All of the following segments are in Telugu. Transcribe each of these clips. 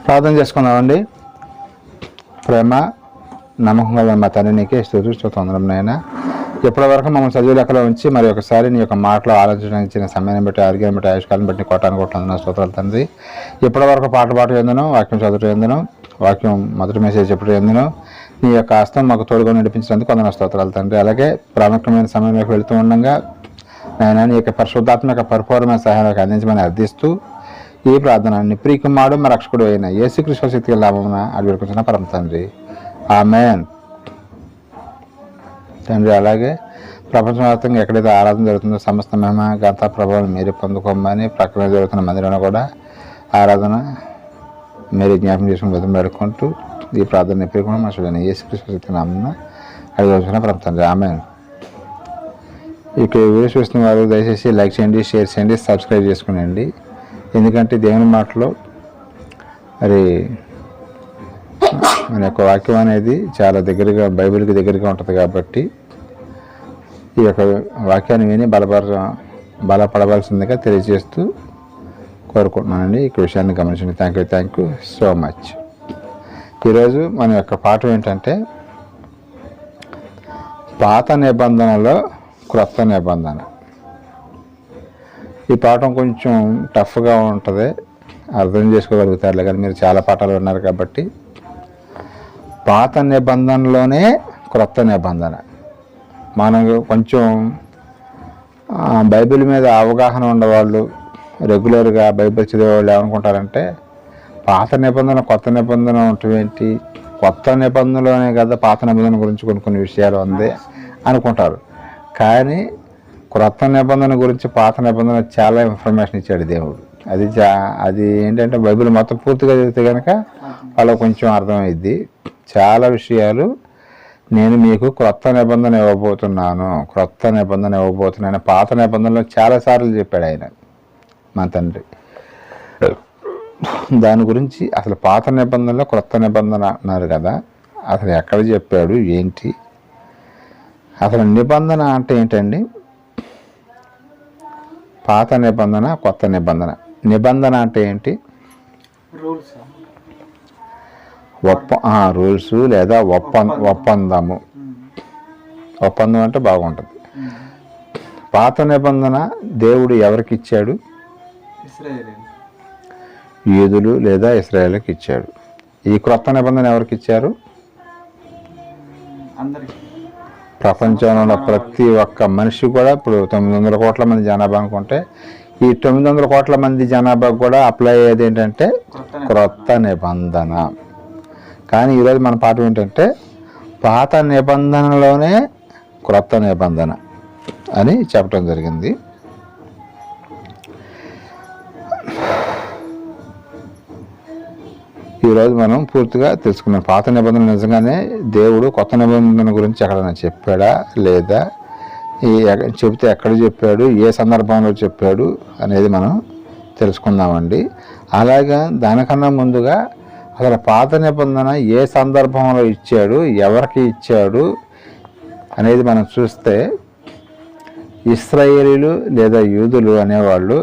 ప్రార్థన చేసుకుందామండి. ప్రేమ నమ్మకం గల మా తండ్రి నీకే స్తోత్రం నాయన. ఎప్పటివరకు మమ్మల్ని చదువు లెక్కలో ఉంచి మరి ఒకసారి నీ యొక్క మాటలో ఆలోచించడానికి ఇచ్చిన సమయాన్ని బట్టి ఆరోగ్యాన్ని బట్టి ఆయుష్కాలను బట్టి కొట్టాను స్తోత్రాలు తండ్రి. ఎప్పటివరకు పాటలు ఎందును, వాక్యం చదువుతూ ఎందును, వాక్యం మొదటి మెసేజ్ చెప్పడం ఎందును నీ యొక్క హస్తం మాకు తోడుగా నడిపించినందుకు వందన స్తోత్రాలు తండ్రి. అలాగే ప్రాముఖ్యమైన సమయంలోకి వెళుతూ ఉండగా నాయన నీ యొక్క పరిశుద్ధాత్మక పరిపూర్ణమైన సహాయానికి అందించమని అర్థిస్తూ ఈ ప్రార్థన ప్రియకుమారుడు మా రక్షకుడు అయిన యేసుక్రీస్తు శక్తి లాభమున అడిగిపెట్టుకున్న పరమ తండ్రి, ఆమేన్. తండ్రి అలాగే ప్రపంచవ్యాప్తంగా ఎక్కడైతే ఆరాధన జరుగుతుందో సమస్త మహిమ గంత ప్రభావం మీరే పొందుకోమని ప్రక్కన జరుగుతున్న మందిరంలో కూడా ఆరాధన మీరే జ్ఞాపకం చేసుకుని బతిమాడుకుంటూ ఈ ప్రార్థన ప్రియకుమారుడు మా చూడండి యేసుక్రీస్తు శక్తి నామమున అడిగిపెట్టుకున్న పరమ తండ్రి, ఆమేన్. ఇక వీడియో చూస్తున్న వారు దయచేసి లైక్ చేయండి, షేర్ చేయండి, సబ్స్క్రైబ్ చేసుకునేయండి. ఎందుకంటే దేవుని మాటలో మరి మన యొక్క వాక్యం అనేది చాలా దగ్గరగా బైబిల్కి దగ్గరగా ఉంటుంది కాబట్టి ఈ యొక్క వాక్యాన్ని విని బలపడవలసిందిగా తెలియజేస్తూ కోరుకుంటున్నానండి. ఈ విషయాన్ని గమనించండి. Thank you so much. ఈరోజు మన యొక్క పాఠం ఏంటంటే పాత నిబంధనలో క్రొత్త నిబంధన. ఈ పాఠం కొంచెం టఫ్గా ఉంటుంది, అర్థం చేసుకోగలుగుతారులే. కానీ మీరు చాలా పాఠాలు ఉన్నారు కాబట్టి పాత నిబంధనలోనే క్రొత్త నిబంధన. మనం కొంచెం బైబిల్ మీద అవగాహన ఉండేవాళ్ళు, రెగ్యులర్గా బైబిల్ చదివేవాళ్ళు ఏమనుకుంటారంటే పాత నిబంధన కొత్త నిబంధన ఉంటుంది, కొత్త నిబంధనలోనే కదా పాత నిబంధన గురించి కొన్ని విషయాలు ఉంది అనుకుంటారు. కానీ క్రొత్త నిబంధన గురించి పాత నిబంధన చాలా ఇన్ఫర్మేషన్ ఇచ్చాడు దేవుడు. అది ఏంటంటే బైబిల్ మొత్తం పూర్తిగా చదివితే కనుక వాళ్ళకి కొంచెం అర్థమైద్ది. చాలా విషయాలు నేను మీకు క్రొత్త నిబంధన ఇవ్వబోతున్నాను. పాత నిబంధనలో చాలాసార్లు చెప్పాడు ఆయన మా తండ్రి. దాని గురించి అసలు పాత నిబంధనలో క్రొత్త నిబంధన అన్నారు కదా, అసలు ఎక్కడ చెప్పాడు ఏంటి, అసలు నిబంధన అంటే ఏంటండి? పాత నిబంధన కొత్త నిబంధన. నిబంధన అంటే ఏంటి? రూల్స్ లేదా ఒప్పందము. ఒప్పందం అంటే బాగుంటుంది. పాత నిబంధన దేవుడు ఎవరికి ఇచ్చాడు? యూదులు లేదా ఇశ్రాయేలుకి ఇచ్చాడు. ఈ క్రొత్త నిబంధన ఎవరికి ఇచ్చారు? ప్రపంచంలో ఉన్న ప్రతి ఒక్క మనిషి కూడా. ఇప్పుడు 900 కోట్ల మంది జనాభా అనుకుంటే ఈ 900 కోట్ల మంది జనాభా కూడా అప్లై అయ్యేది ఏంటంటే క్రొత్త నిబంధన. కానీ ఈరోజు మన పాఠం ఏంటంటే పాత నిబంధనలోనే క్రొత్త నిబంధన అని చెప్పడం జరిగింది. ఈరోజు మనం పూర్తిగా తెలుసుకున్నాం. పాత నిబంధన నిజంగానే దేవుడు కొత్త నిబంధన గురించి ఎక్కడైనా చెప్పాడా లేదా, చెబితే ఎక్కడ చెప్పాడు, ఏ సందర్భంలో చెప్పాడు అనేది మనం తెలుసుకుందామండి. అలాగా దానికన్నా ముందుగా అసలు పాత నిబంధన ఏ సందర్భంలో ఇచ్చాడు, ఎవరికి ఇచ్చాడు అనేది మనం చూస్తే ఇశ్రాయేలీలు లేదా యూదులు అనేవాళ్ళు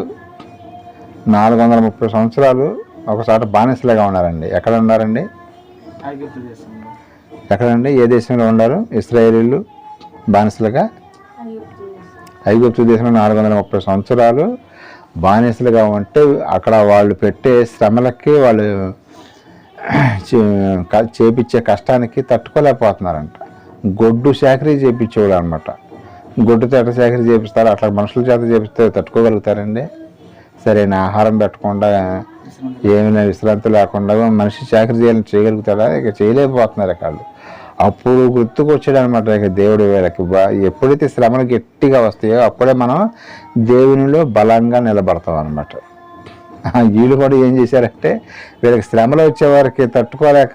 430 సంవత్సరాలు ఒకసారి బానిసలుగా ఉన్నారండి. ఎక్కడ ఉన్నారండి? ఎక్కడండి? ఏ దేశంలో ఉన్నారు ఇశ్రాయేలీలు బానిసలుగా? ఐగుప్తు దేశంలో 430 సంవత్సరాలు బానిసలుగా ఉంటే అక్కడ వాళ్ళు పెట్టే శ్రమలకి, వాళ్ళు చేపించే కష్టానికి తట్టుకోలేకపోతున్నారంట. గొడ్డు సేకరీ చేపించేవాడు అనమాట. గొడ్డు చేత సేకరీ చేపిస్తారు. అట్లా మనుషుల చేత చేపిస్తే తట్టుకోగలుగుతారండి? సరైన ఆహారం పెట్టకుండా, ఏమైనా విశ్రాంతి లేకుండా మనిషి చాకరీ చేయగలుగుతాడా? ఇక చేయలేకపోతున్నారు వాళ్ళు. అప్పుడు గుర్తుకొచ్చాడు అనమాట ఇక దేవుడు వీళ్ళకి. ఎప్పుడైతే శ్రమలు గట్టిగా వస్తాయో అప్పుడే మనం దేవునిలో బలంగా నిలబడతాం అనమాట. వీళ్ళు కూడా ఏం చేశారంటే వీళ్ళకి శ్రమలు వచ్చేవారికి తట్టుకోలేక,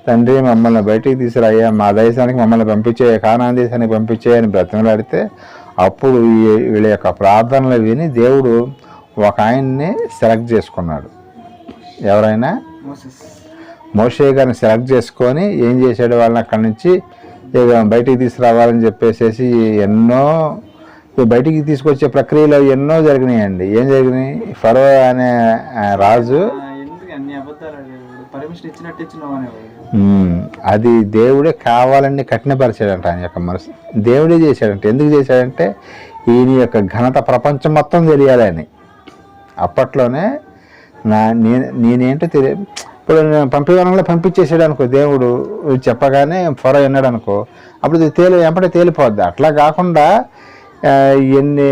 తండ్రి మమ్మల్ని బయటికి తీసుకురాయ్యా, మా దేశానికి మమ్మల్ని పంపించే, కానాన్ దేశానికి పంపించేయని బ్రతిమలాడితే అప్పుడు వీళ్ళ యొక్క ప్రార్థనలు విని దేవుడు ఒక ఆయన్ని సెలెక్ట్ చేసుకున్నాడు. ఎవరైనా? మోషే గారిని సెలెక్ట్ చేసుకొని ఏం చేశాడు, వాళ్ళని అక్కడి నుంచి బయటికి తీసుకురావాలని చెప్పేసి ఎన్నో బయటికి తీసుకొచ్చే ప్రక్రియలో ఎన్నో జరిగినాయండి. ఏం జరిగినాయి? ఫరో అనే రాజు అది దేవుడే కావాలని కఠినపరిచాడంట ఆయన యొక్క మనసు. దేవుడే చేశాడంట. ఎందుకు చేశాడంటే ఈయన యొక్క ఘనత ప్రపంచం మొత్తం తెలియాలని. అప్పట్లోనే నేనేంటో ఇప్పుడు పంపివనంలో పంపించేసాడు అనుకో దేవుడు, చెప్పగానే ఫరో విన్నాడు అనుకో, అప్పుడు ఎంపటే తేలిపోద్ది. అట్లా కాకుండా ఎన్ని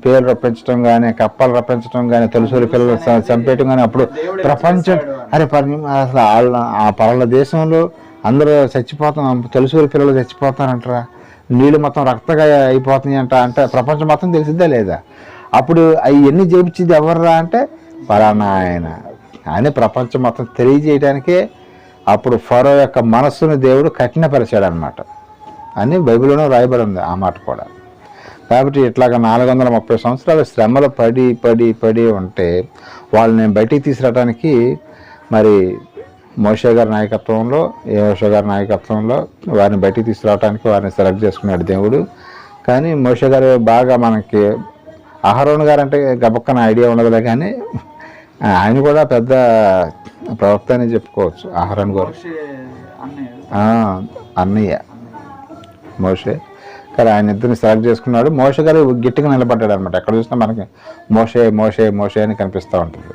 పేర్లు రప్పించడం కానీ, కప్పలు రప్పించడం కానీ, తొలిసూరి పిల్లలు చంపేయటం కానీ, అప్పుడు ప్రపంచం అసలు ఆ పర్ల దేశంలో అందరూ చచ్చిపోతాం, తొలిసూరి పిల్లలు చచ్చిపోతారంటారా, నీళ్ళు మొత్తం రక్తగా అయిపోతున్నాయి అంటే ప్రపంచం మొత్తం తెలిసిద్దా లేదా? అప్పుడు అవన్నీ చేపించింది ఎవర్రా అంటే పలానా ఆయన ప్రపంచం మొత్తం తెలియజేయడానికే అప్పుడు ఫరో యొక్క మనస్సును దేవుడు కఠినపరిచాడు అనమాట అని బైబిల్లోనే రాయబడి ఉంది ఆ మాట కూడా. కాబట్టి ఇట్లాగ 430 సంవత్సరాల శ్రమలు పడి ఉంటే వాళ్ళని బయటికి తీసుకురావడానికి మరి మోషే గారి నాయకత్వంలో వారిని బయటికి తీసుకురావడానికి వారిని సెలెక్ట్ చేసుకున్నాడు దేవుడు. కానీ మోషే గారు బాగా మనకి అహరోన్ గారు అంటే గబక్కన ఐడియా ఉండదులే, కానీ ఆయన కూడా పెద్ద ప్రవక్త అని చెప్పుకోవచ్చు. అహరోన్ గారు అన్నయ్య మోషే. కానీ ఆయన ఇద్దరిని సెలెక్ట్ చేసుకున్నాడు. మోషే గారు గట్టిగా నిలబడ్డాడు అనమాట. ఎక్కడ చూసినా మనకి మోషే అని కనిపిస్తూ ఉంటుంది.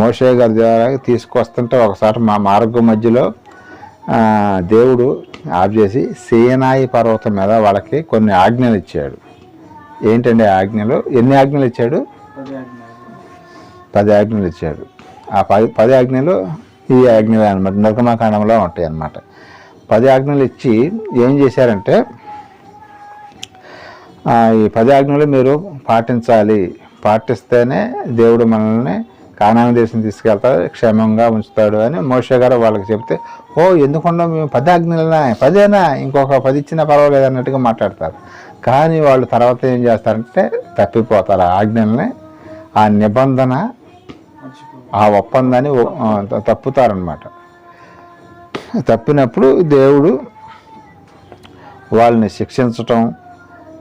మోషే గారి ద్వారా తీసుకొస్తుంటే ఒకసారి మా మార్గం మధ్యలో దేవుడు ఆఫ్ చేసి సీనాయి పర్వతం మీద వాళ్ళకి కొన్ని ఆజ్ఞలు ఇచ్చాడు. ఏంటండి ఆజ్ఞలు? ఎన్ని ఆజ్ఞలు ఇచ్చాడు? 10 ఆజ్ఞలు ఇచ్చాడు. ఆ 10 ఆజ్ఞలు ఈ ఆజ్ఞలు అనమాట, నిర్గమకాండంలో ఉంటాయి అన్నమాట. 10 ఆజ్ఞలు ఇచ్చి ఏం చేశారంటే ఈ 10 ఆజ్ఞలు మీరు పాటిస్తేనే దేవుడు మనల్ని కానాను దేశం తీసుకెళ్తాడు, క్షేమంగా ఉంచుతాడు అని మోషే గారు వాళ్ళకి చెప్తే, ఎందుకుండా మేము 10 ఆజ్ఞలనా, 10ఏనా, ఇంకొక 10 ఇచ్చినా పర్వాలేదు అన్నట్టుగా మాట్లాడతారు. కానీ వాళ్ళు తర్వాత ఏం చేస్తారంటే తప్పిపోతారు. ఆ ఆజ్ఞల్ని, ఆ నిబంధన, ఆ ఒప్పందాన్ని తప్పుతారనమాట. తప్పినప్పుడు దేవుడు వాళ్ళని శిక్షించటం,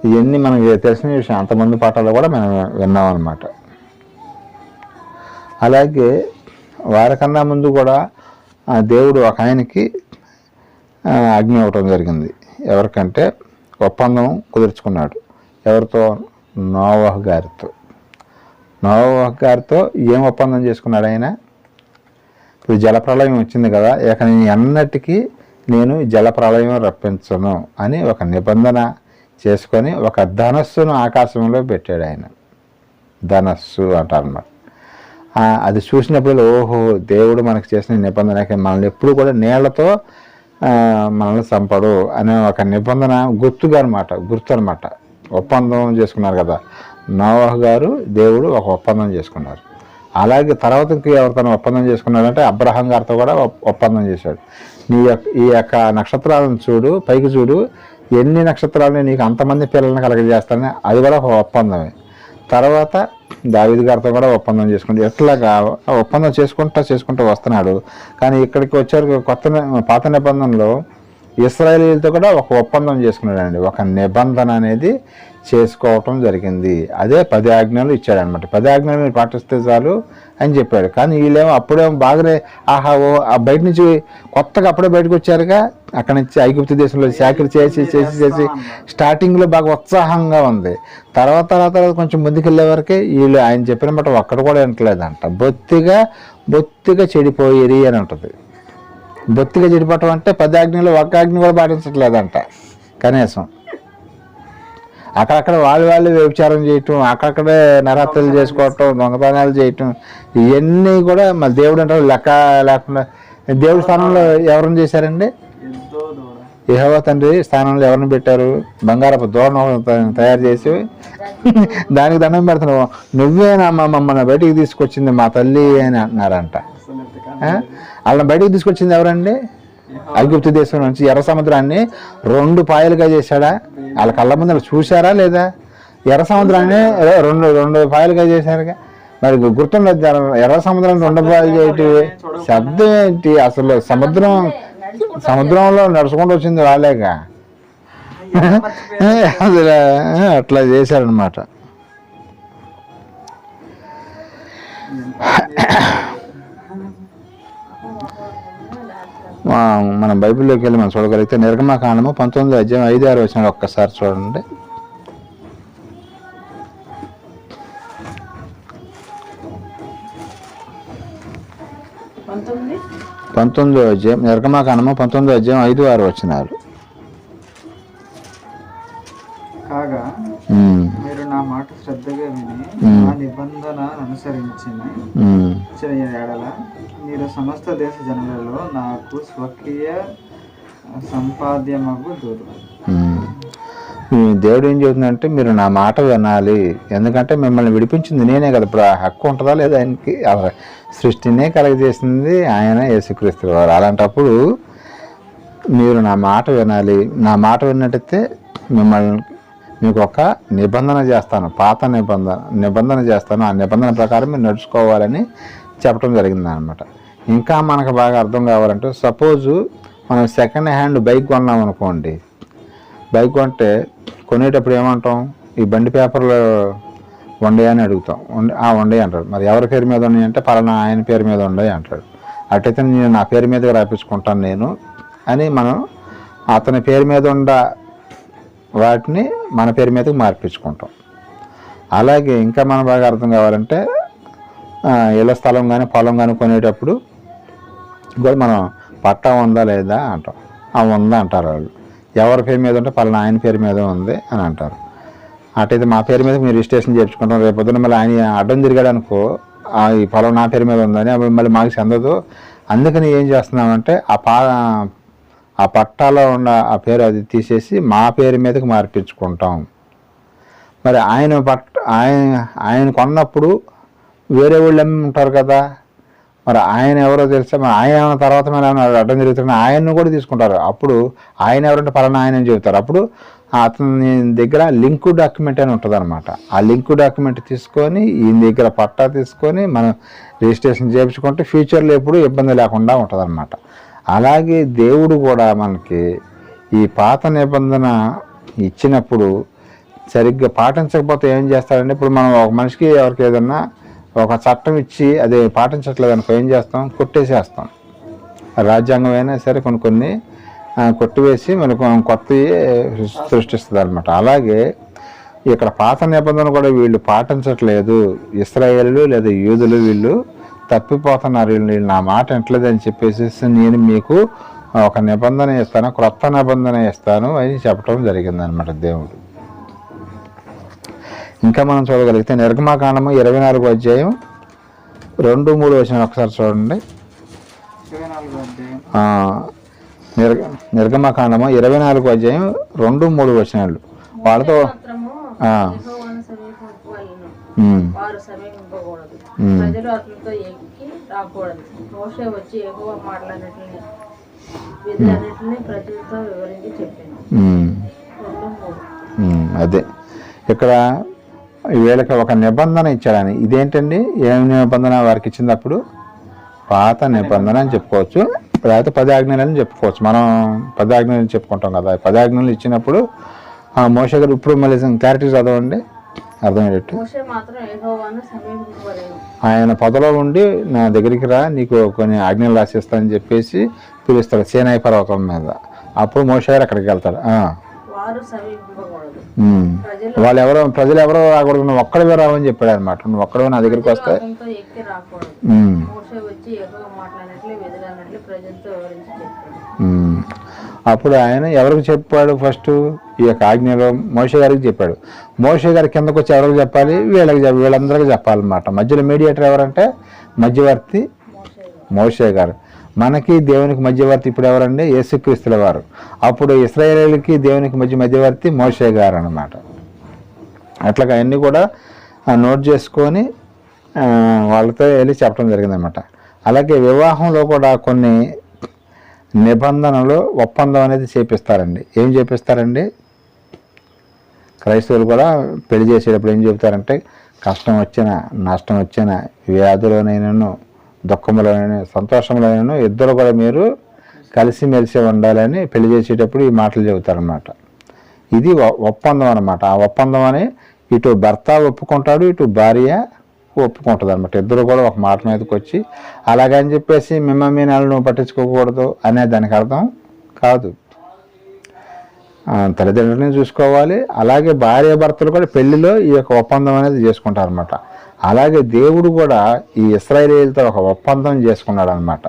ఇవన్నీ మనకి తెలిసిన విషయం. అంతమంది పాఠాలు కూడా మనం విన్నాం అన్నమాట. అలాగే వారికన్నా ముందు కూడా దేవుడు ఒక ఆయనకి ఆజ్ఞ ఇవ్వటం జరిగింది. ఎవరికంటే ఒప్పందం కుదుర్చుకున్నాడు. ఎవరితో? నోవహు గారితో ఏం ఒప్పందం చేసుకున్నాడు ఆయన? ఇప్పుడు జలప్రళయం వచ్చింది కదా, ఇక అన్నటికీ నేను జలప్రళయం రప్పించను అని ఒక నిబంధన చేసుకొని ఒక ధనస్సును ఆకాశంలో పెట్టాడు ఆయన. ధనస్సు అంటారన్నమాట. అది చూసినప్పుడు దేవుడు మనకు చేసిన నిబంధన, మనల్ని ఎప్పుడు కూడా నీళ్లతో మనల్ని చంపడు అనే ఒక నిబంధన గుర్తు అనమాట. ఒప్పందం చేసుకున్నారు కదా నోవహు గారు, దేవుడు ఒక ఒప్పందం చేసుకున్నారు. అలాగే తర్వాతకి ఎవరితో ఒప్పందం చేసుకున్నాడంటే అబ్రహాం గారితో కూడా ఒప్పందం చేశాడు. ఈ యొక్క నక్షత్రాలను చూడు, పైకి చూడు, ఎన్ని నక్షత్రాలని నీకు అంతమంది పిల్లల్ని కలగజేస్తానని, అది కూడా ఒక ఒప్పందమే. తర్వాత దావీదు గారితో కూడా ఒప్పందం చేసుకుంటాడు. ఎట్లాగా ఒప్పందం చేసుకుంటూ వస్తున్నాడు. కానీ ఇక్కడికి వచ్చారు పాత నిబంధనలో ఇశ్రాయేలీలతో కూడా ఒక ఒప్పందం చేసుకున్నాడండి. ఒక నిబంధన అనేది చేసుకోవటం జరిగింది. అదే 10 ఆజ్ఞలు ఇచ్చాడనమాట. 10 ఆజ్ఞలు మీరు పాటిస్తే చాలు అని చెప్పాడు. కానీ వీళ్ళేమో అప్పుడేమో బాగానే బయట నుంచి కొత్తగా అప్పుడే బయటకు వచ్చారుగా, అక్కడి నుంచి ఐగుప్తు దేశంలో చాకరీ చేసి స్టార్టింగ్లో బాగా ఉత్సాహంగా ఉంది. తర్వాత కొంచెం ముందుకెళ్ళే వరకే వీళ్ళు ఆయన చెప్పిన మాట ఒక్కడ కూడా వింటలేదంట. బొత్తిగా చెడిపోయేది అని ఉంటుంది. బొత్తిగా చెడిపోవటం అంటే 10 ఆజ్ఞలు ఒక్క ఆజ్ఞ కూడా పాటించట్లేదంట కనీసం. అక్కడక్కడ వాళ్ళు వ్యభిచారం చేయటం, అక్కడక్కడే నరహత్యలు చేసుకోవటం, దొంగతనాలు చేయటం, ఇవన్నీ కూడా మళ్ళీ దేవుడు అంటారు లెక్క లేకుండా. దేవుడి స్థానంలో ఎవరిని చేశారండి? యెహోవా తండ్రి స్థానంలో ఎవరిని పెట్టారు? బంగారపు దూడను తయారు చేసి దానికి దండం పెడుతున్నావు, నువ్వేనా మమ్మల్ని బయటికి తీసుకొచ్చింది మా తల్లి అని అంటున్నారంట. వాళ్ళని బయటికి తీసుకొచ్చింది ఎవరండి? ఐగుప్తు దేశం నుంచి ఎర్ర సముద్రాన్ని 2 పాయలుగా చేశాడా? వాళ్ళ కళ్ళ ముందు చూశారా లేదా? ఎర్ర సముద్రాన్ని 2 పాయలుగా చేశారుగా. మరి గుర్తుండదు, ఎర్ర సముద్రాన్ని 2 పాయలు చేయటి శబ్దం ఏంటి? అసలు సముద్రంలో నడుచుకుంటూ వచ్చింది వాళ్ళేగా. అసలు అట్లా చేశారనమాట. మనం బైబిల్లోకి వెళ్ళి మనం చూడగలిగితే నిర్గమకాండము 19వ అధ్యాయం 5-6 వచనాలు ఒక్కసారి చూడండి. 19వ అధ్యాయం నిర్గమకాండము 19వ అధ్యాయం 5-6 వచనాలు. కాగా మీరు నా మాట శ్రద్ధగా విని నా నిబంధన అనుసరించిన ఎడల మీరు సమస్త దేశ జనులలో నాకు స్వకీయ సంపాద్యమగు దూరు. దేవుడు ఏం చెబుతుందంటే మీరు నా మాట వినాలి, ఎందుకంటే మిమ్మల్ని విడిపించింది నేనే కదా. ఇప్పుడు ఆ హక్కు ఉంటుందా లేదా ఆయనకి? సృష్టినే కలగజేసింది ఆయన, యేసుక్రీస్తు వారు. అలాంటప్పుడు మీరు నా మాట వినాలి. నా మాట విన్నట్టయితే మీకు ఒక నిబంధన చేస్తాను, పాత నిబంధన చేస్తాను. ఆ నిబంధన ప్రకారం మీరు నడుచుకోవాలని చెప్పడం జరిగింది అన్నమాట. ఇంకా మనకు బాగా అర్థం కావాలంటే, సపోజు మనం సెకండ్ హ్యాండ్ బైక్ కొన్నాం అనుకోండి. బైక్ కొంటే కొనేటప్పుడు ఏమంటాం? ఈ బండి పేపర్లు ఉండే అని అడుగుతాం. ఉండే అంటాడు. మరి ఎవరి పేరు మీద ఉన్నాయి అంటే పలానా ఆయన పేరు మీద ఉండే అంటాడు. అట్టయితే నేను నా పేరు మీదగా రాయించుకుంటాను నేను అని మనం అతని పేరు మీద ఉన్న వాటిని మన పేరు మీదకి మార్పించుకుంటాం. అలాగే ఇంకా మనం బాగా అర్థం కావాలంటే, ఇళ్ళ స్థలం కానీ పొలం కానీ కొనేటప్పుడు కూడా మనం పట్టా ఉందా లేదా అంటాం. ఉందా అంటారు వాళ్ళు. ఎవరి పేరు మీద ఉంటే పలానా ఆయన పేరు మీద ఉంది అని అంటారు. అటైతే మా పేరు మీద మీరు రిజిస్ట్రేషన్ చేయించుకుంటాం. రేపొద్దున మళ్ళీ ఆయన అడ్డం తిరిగాడు అనుకో, ఈ పొలం నా పేరు మీద ఉందని మళ్ళీ మాకు చెందదు. అందుకని ఏం చేస్తున్నామంటే ఆ పట్టాలో ఉన్న ఆ పేరు అది తీసేసి మా పేరు మీదకి మార్పించుకుంటాం. మరి ఆయన కొన్నప్పుడు వేరే వాళ్ళు అమ్మి ఉంటారు కదా, మరి ఆయన ఎవరో తెలుసా? మరి ఆయన తర్వాత మన అడ్డం జరుగుతున్న ఆయన్ని కూడా తీసుకుంటారు. అప్పుడు ఆయన ఎవరంటే పలానా ఆయన అని చెబుతారు. అప్పుడు అతని దగ్గర లింక్ డాక్యుమెంట్ అని ఉంటుంది అనమాట. ఆ లింక్ డాక్యుమెంట్ తీసుకొని ఈయన దగ్గర పట్టా తీసుకొని మనం రిజిస్ట్రేషన్ చేయించుకుంటే ఫ్యూచర్లో ఎప్పుడు ఇబ్బంది లేకుండా ఉంటుంది అనమాట. అలాగే దేవుడు కూడా మనకి ఈ పాత నిబంధన ఇచ్చినప్పుడు సరిగ్గా పాటించకపోతే ఏం చేస్తాడంటే, ఇప్పుడు మనం ఒక మనిషికి ఎవరికి ఏదన్నా ఒక చట్టం ఇచ్చి అది పాటించట్లేదు అనుకో, ఏం చేస్తాం? కొట్టేసేస్తాం. రాజ్యాంగం అయినా సరే కొన్ని కొట్టివేసి మనకు కొత్తవి సృష్టిస్తుంది అనమాట. అలాగే ఇక్కడ పాత నిబంధన కూడా వీళ్ళు పాటించట్లేదు. ఇశ్రాయేలు లేదా యూదులు వీళ్ళు తప్పిపోతున్నారు, వీళ్ళు నా మాట వింటలేదని చెప్పేసి నేను మీకు ఒక నిబంధన ఇస్తాను, క్రొత్త నిబంధన ఇస్తాను అని చెప్పడం జరిగింది అనమాట దేవుడు. ఇంకా మనం చూడగలిగితే నిర్గమకాండము 24వ అధ్యాయం 2-3 వచనాలు ఒకసారి చూడండి. నిర్గమకాండము 24వ అధ్యాయం 2-3 వచనాలు. వాళ్ళతో అదే ఇక్కడ వీళ్ళకి ఒక నిబంధన ఇచ్చాడని. ఇదేంటండి? ఏమి నిబంధన వారికి ఇచ్చినప్పుడు? పాత నిబంధన అని చెప్పుకోవచ్చు, లేకపోతే 10 ఆజ్ఞలని చెప్పుకోవచ్చు. మనం 10 ఆజ్ఞలు చెప్పుకుంటాం కదా. 10 ఆజ్ఞలు ఇచ్చినప్పుడు మోషే గారు ఇప్పుడు మళ్ళీ క్లారిటీ చదవండి అర్థమయ్యేటట్టు. ఆయన పొదలో ఉండి నా దగ్గరికి రా, నీకు కొన్ని ఆజ్ఞలు రాసిస్తానని చెప్పేసి పిలుస్తాడు సీనాయి పర్వతం మీద. అప్పుడు మోషే గారు అక్కడికి వెళ్తాడు. ప్రజలు ఎవరో రాకూడదు, నువ్వు ఒక్కడివే రావని చెప్పాడు అనమాట. నువ్వు ఒక్కడే నా దగ్గరికి వస్తే అప్పుడు ఆయన ఎవరికి చెప్పాడు? ఫస్ట్ ఈ యొక్క ఆజ్ఞలో మోషే గారికి చెప్పాడు. మోషే గారి కిందకు వచ్చి ఎవరికి చెప్పాలి? వీళ్ళందరికీ చెప్పాలన్నమాట. మధ్యలో మీడియేటర్ ఎవరంటే మధ్యవర్తి మోషే గారు. మనకి దేవునికి మధ్యవర్తి ఇప్పుడు ఎవరండి? యేసుక్రీస్తుల వారు. అప్పుడు ఇశ్రాయేలీయులకి దేవునికి మధ్యవర్తి మోషే గారు అన్నమాట. అట్లాగా అన్నీ కూడా నోట్ చేసుకొని వాళ్ళతో వెళ్ళి చెప్పడం జరిగిందనమాట. అలాగే వివాహంలో కూడా కొన్ని నిబంధనలు ఒప్పందం అనేది చేపిస్తారండి. ఏం చేపిస్తారండి? క్రైస్తవులు కూడా పెళ్లి చేసేటప్పుడు ఏం చెబుతారంటే, కష్టం వచ్చినా నష్టం వచ్చినా వ్యాధులోనైనాను దుఃఖంలోనైనా సంతోషంలోనైనా ఇద్దరు కూడా మీరు కలిసిమెలిసి ఉండాలని పెళ్లి చేసేటప్పుడు ఈ మాటలు చెబుతారనమాట. ఇది ఒప్పందం అనమాట. ఆ ఒప్పందం అని ఇటు భర్త ఒప్పుకుంటాడు, ఇటు భార్య ఒప్పుకుంటుంది అనమాట. ఇద్దరు కూడా ఒక మాట మీదకి వచ్చి అలాగని చెప్పేసి మీ నెలలు నువ్వు పట్టించుకోకూడదు అనే దానికి అర్థం కాదు. తల్లిదండ్రులని చూసుకోవాలి, అలాగే భార్య భర్తలు కూడా పెళ్లిలో ఈ యొక్క ఒప్పందం అనేది చేసుకుంటారు అనమాట. అలాగే దేవుడు కూడా ఈ ఇశ్రాయేలీయులతో ఒక ఒప్పందం చేసుకున్నాడు అనమాట.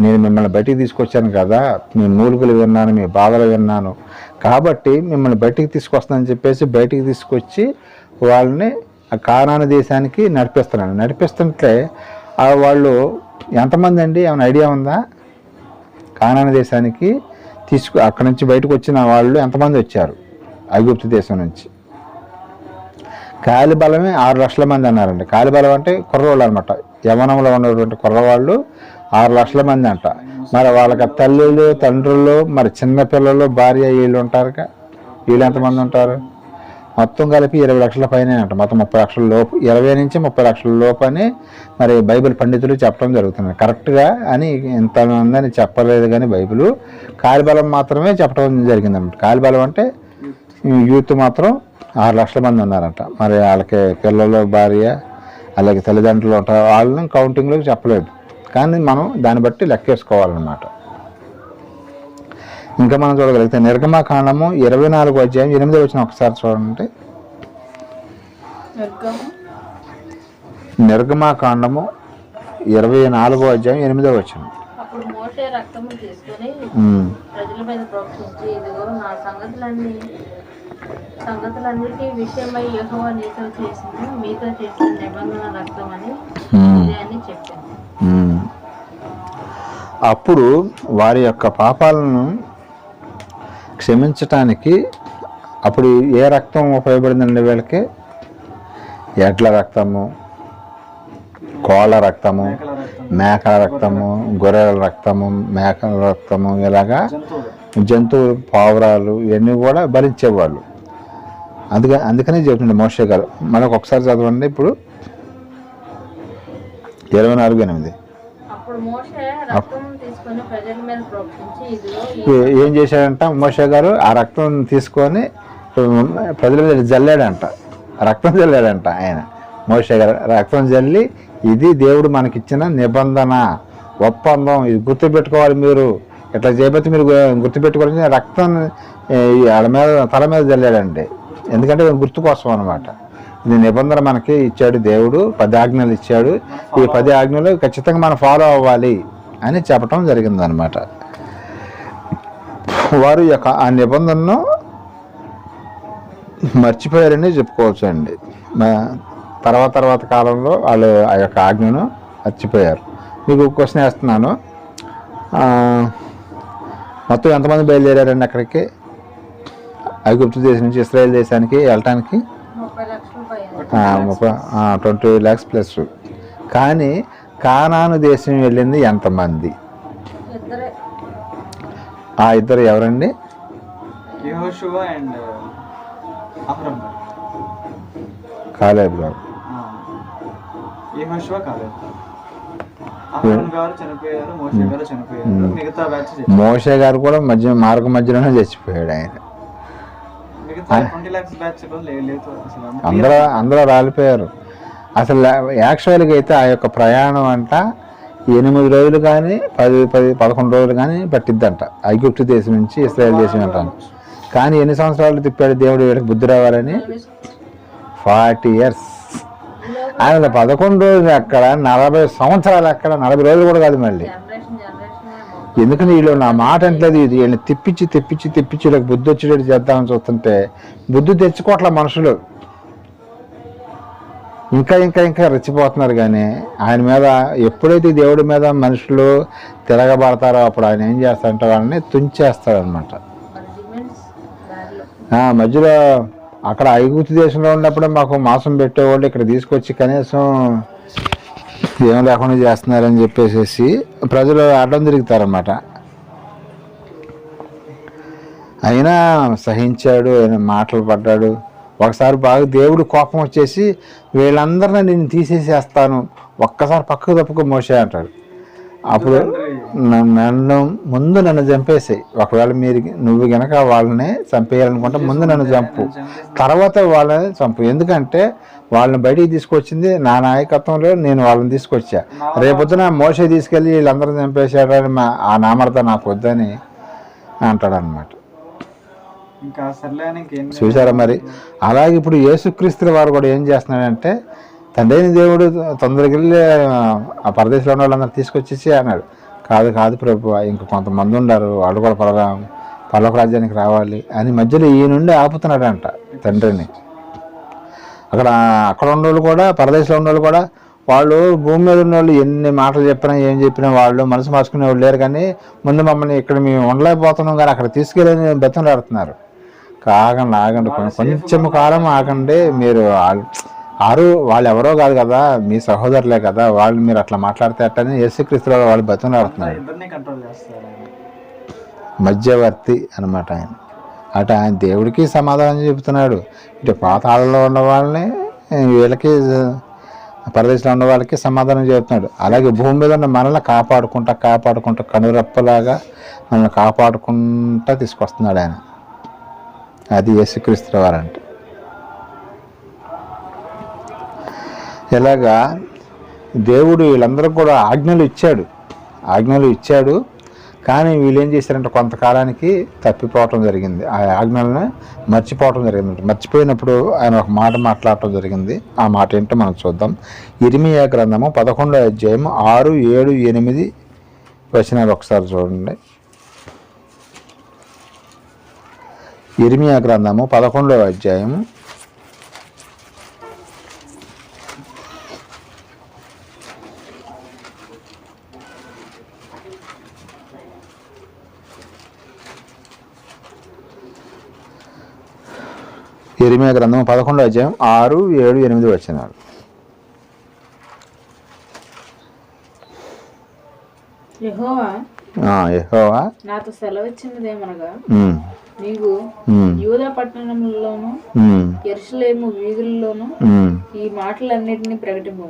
నేను మిమ్మల్ని బయటికి తీసుకొచ్చాను కదా, మీ మూలుగులు విన్నాను, మీ బాధలు విన్నాను, కాబట్టి మిమ్మల్ని బయటికి తీసుకొస్తానని చెప్పేసి బయటికి తీసుకొచ్చి వాళ్ళని ఆ కానాను దేశానికి నడిపిస్తున్నాను. నడిపిస్తుంటే వాళ్ళు ఎంతమంది అండి, ఏమైనా ఐడియా ఉందా? కానాను దేశానికి అక్కడి నుంచి బయటకు వచ్చిన వాళ్ళు ఎంతమంది వచ్చారు? ఐగుప్తు దేశం నుంచి కాలిబలమే 6 లక్షల మంది అన్నారండి. కాలిబలం అంటే కుర్రవాళ్ళు అనమాట, యవనంలో ఉన్నటువంటి కుర్రవాళ్ళు 6 లక్షల మంది అంట. మరి వాళ్ళకి తల్లులు తండ్రులు మరి చిన్నపిల్లలు భార్య వీళ్ళు ఉంటారుగా, వీళ్ళు ఎంతమంది ఉంటారు? మొత్తం కలిపి 20 లక్షల పైన అంట. మొత్తం 30 లక్షల లోపు, 20 నుంచి 30 లక్షల లోపు అని మరి బైబిల్ పండితులు చెప్పడం జరుగుతుంది. కరెక్ట్గా అని ఇంతమందని చెప్పలేదు కానీ బైబిల్ కాలిబలం మాత్రమే చెప్పడం జరిగిందన్నమాట. కాలిబలం అంటే యూత్ మాత్రం 6 లక్షల మంది ఉన్నారంట. మరి వాళ్ళకి పిల్లలు భార్య అలాగే తల్లిదండ్రులు ఉంటారు, వాళ్ళని కౌంటింగ్లోకి చెప్పలేదు, కానీ మనం దాన్ని బట్టి లెక్కేసుకోవాలన్నమాట. ఇంకా మనం చూడగలిగితే నిర్గమకాండము 24వ అధ్యాయం 8వ వచనం ఒకసారి చూడండి. నిర్గమకాండము 24వ అధ్యాయం 8వ వచనం. అప్పుడు మోషే రక్తము తీసుకొని ప్రజల మీద ప్రోక్షించి, ఇదిగో నా సంగతులన్నిటి విషయమై యెహోవా మీతో చేసిన నిబంధన రక్తం అని చెప్పాను. అప్పుడు వారి యొక్క పాపాలను క్షమించటానికి అప్పుడు ఏ రక్తం ఉపయోగపడిందండి వీళ్ళకి? ఎడ్ల రక్తము, కోళ్ళ రక్తము, మేకల రక్తము, గొర్రెల రక్తము, మేకల రక్తము, ఇలాగా జంతువులు పావురాలు ఇవన్నీ కూడా భరించేవాళ్ళు. అందుకనే చెప్తుండే మోషే గారు. మనకు ఒకసారి చదవండి ఇప్పుడు 24:8. ఏం చేశాడంట మోషే గారు? ఆ రక్తం తీసుకొని ప్రజల మీద జల్లాడంట, రక్తం జల్లాడంట ఆయన. మోషే గారు రక్తం జల్లి, ఇది దేవుడు మనకిచ్చిన నిబంధన ఒప్పందం, ఇది గుర్తుపెట్టుకోవాలి, మీరు ఇట్లా చేయబోతే మీరు గుర్తుపెట్టుకోవాలని రక్తం వాళ్ళ మీద తల మీద జల్లాడండి. ఎందుకంటే గుర్తు కోసం అనమాట. ఇది నిబంధన మనకి ఇచ్చాడు దేవుడు, 10 ఆజ్ఞలు ఇచ్చాడు. ఈ 10 ఆజ్ఞలు ఖచ్చితంగా మనం ఫాలో అవ్వాలి అని చెప్పటం జరిగిందనమాట. వారు యొక్క ఆ నిబంధనను మర్చిపోయారని చెప్పుకోవచ్చు అండి. తర్వాత కాలంలో వాళ్ళు ఆ యొక్క ఆజ్ఞను మర్చిపోయారు. మీకు క్వశ్చన్ వేస్తున్నాను, మొత్తం ఎంతమంది బయలుదేరారండి అక్కడికి? ఐగుప్తు దేశం నుంచి ఇశ్రాయేల్ దేశానికి వెళ్ళటానికి 20 lakhs ప్లస్. కానీ కానాను దేశం వెళ్ళింది ఎంతమంది? ఆ ఇద్దరు ఎవరండి? కాలేబ్ గారు. మోషే గారు కూడా మార్గం మధ్యలోనే చచ్చిపోయాడు ఆయన. అందరూ రాలిపోయారు. అసలు యాక్చువల్గా అయితే ఆ యొక్క ప్రయాణం అంట 8 రోజులు కానీ 11 రోజులు కానీ పట్టిద్దంట, ఐగుప్తు దేశం నుంచి ఇశ్రాయేల్ దేశం అంటాను. కానీ ఎన్ని సంవత్సరాలు తిప్పాడు దేవుడు వీళ్ళకి బుద్ధి రావాలని? 40 years. ఆయన 11 రోజులు అక్కడ, 40 సంవత్సరాలు అక్కడ, 40 రోజులు కూడా కాదు మళ్ళీ. ఎందుకని వీళ్ళు నా మాట అంటలేదు, ఇది వీళ్ళని తెప్పించి వీళ్ళకి బుద్ధి వచ్చేటట్టు చేద్దామని చూస్తుంటే బుద్ధి తెచ్చుకోవట్ల మనుషులు. ఇంకా రెచ్చిపోతున్నారు. కానీ ఆయన మీద ఎప్పుడైతే దేవుడి మీద మనుషులు తిరగబడతారో అప్పుడు ఆయన ఏం చేస్తాడంటే వాళ్ళని తుంచేస్తాడనమాట. మధ్యలో అక్కడ ఐగుప్తు దేశంలో ఉన్నప్పుడే మాకు మాంసం పెట్టేవాళ్ళు, ఇక్కడ తీసుకొచ్చి కనీసం ఏం లేకుండా చేస్తున్నారని చెప్పేసి ప్రజలు అడ్డం తిరుగుతారన్నమాట. అయినా సహించాడు, ఆయన మాటలు పడ్డాడు. ఒకసారి బాగా దేవుడు కోపం వచ్చేసి వీళ్ళందరినీ నేను తీసేసేస్తాను, ఒక్కసారి పక్కకు తప్పుకో మోషే అంటాడు. అప్పుడు నన్ను చంపేసాయి. ఒకవేళ నువ్వు గనక వాళ్ళని చంపేయాలనుకుంటే ముందు నన్ను చంపు, తర్వాత వాళ్ళని చంపు. ఎందుకంటే వాళ్ళని బయటికి తీసుకొచ్చింది నా నాయకత్వంలో, నేను వాళ్ళని తీసుకొచ్చా. రేపొద్దున మోషే తీసుకెళ్ళి వీళ్ళందరూ చంపేశాడని ఆ నామర్త నాకు వద్దని అంటాడనమాట. చూసారా మరి? అలాగే ఇప్పుడు యేసుక్రీస్తుల వారు కూడా ఏం చేస్తున్నాడంటే, తండ్రి దేవుడు తొందరగా వెళ్ళి ఆ పరదేశంలో ఉన్న వాళ్ళందరూ తీసుకొచ్చేసి అన్నాడు. కాదు ప్రభు, ఇంక కొంతమంది ఉన్నారు, వాళ్ళు కూడా పరలోక రాజ్యానికి రావాలి అని మధ్యలో ఈ నుండి ఆపుతున్నాడంట తండ్రిని. అక్కడ ఉన్నోళ్ళు కూడా, పరదేశంలో ఉన్నోళ్ళు కూడా, వాళ్ళు భూమి మీద ఉన్న వాళ్ళు ఎన్ని మాటలు చెప్పినా ఏం చెప్పినా వాళ్ళు మనసు మార్చుకునే వాళ్ళు లేరు. కానీ ముందు మమ్మల్ని ఇక్కడ మేము ఉండలేకపోతున్నాం కానీ అక్కడ తీసుకెళ్ళని బెత్తలాడుతున్నారు. ఆగండి కొంచెం కాలం ఆగండి. మీరు వాళ్ళు ఎవరో కాదు కదా, మీ సహోదరులే కదా, వాళ్ళు మీరు అట్లా మాట్లాడితే అట్టని యేసుక్రీస్తులో వాళ్ళు బతులాడుతున్నారు. మధ్యవర్తి అనమాట ఆయన. ఆయన దేవుడికి సమాధానం చెబుతున్నాడు. ఇటు పాతాళంలో ఉన్న వాళ్ళని, వీళ్ళకి పరదేశంలో ఉన్న వాళ్ళకి సమాధానం చెబుతున్నాడు. అలాగే భూమి మీద ఉన్న మనల్ని కాపాడుకుంటా కనురెప్పలాగా మనల్ని కాపాడుకుంటా తీసుకొస్తున్నాడు ఆయన. అది యేసుక్రీస్తు వారంటే. ఇలాగా దేవుడు వీళ్ళందరూ కూడా ఆజ్ఞలు ఇచ్చాడు. కానీ వీళ్ళు ఏం చేశారంటే కొంతకాలానికి తప్పిపోవటం జరిగింది. ఆ ఆజ్ఞలను మర్చిపోవటం జరిగింది. మర్చిపోయినప్పుడు ఆయన ఒక మాట మాట్లాడటం జరిగింది. ఆ మాట ఏంటో మనం చూద్దాం. ఇర్మీయా గ్రంథము 11వ అధ్యాయం 6, 7, 8 వచనాలు ఒకసారి చూడండి. ఇర్మీయా గ్రంథము 11వ అధ్యాయం 11వ అధ్యాయం 6, 7, 8 వచనాలు. యెహోవా నాతో సెలవిచ్చినదేమనగా, నీవు యూదా పట్టణంలోను యెరూషలేము వీధుల్లోను ఈ మాటలన్నిటినీ ప్రకటింపు.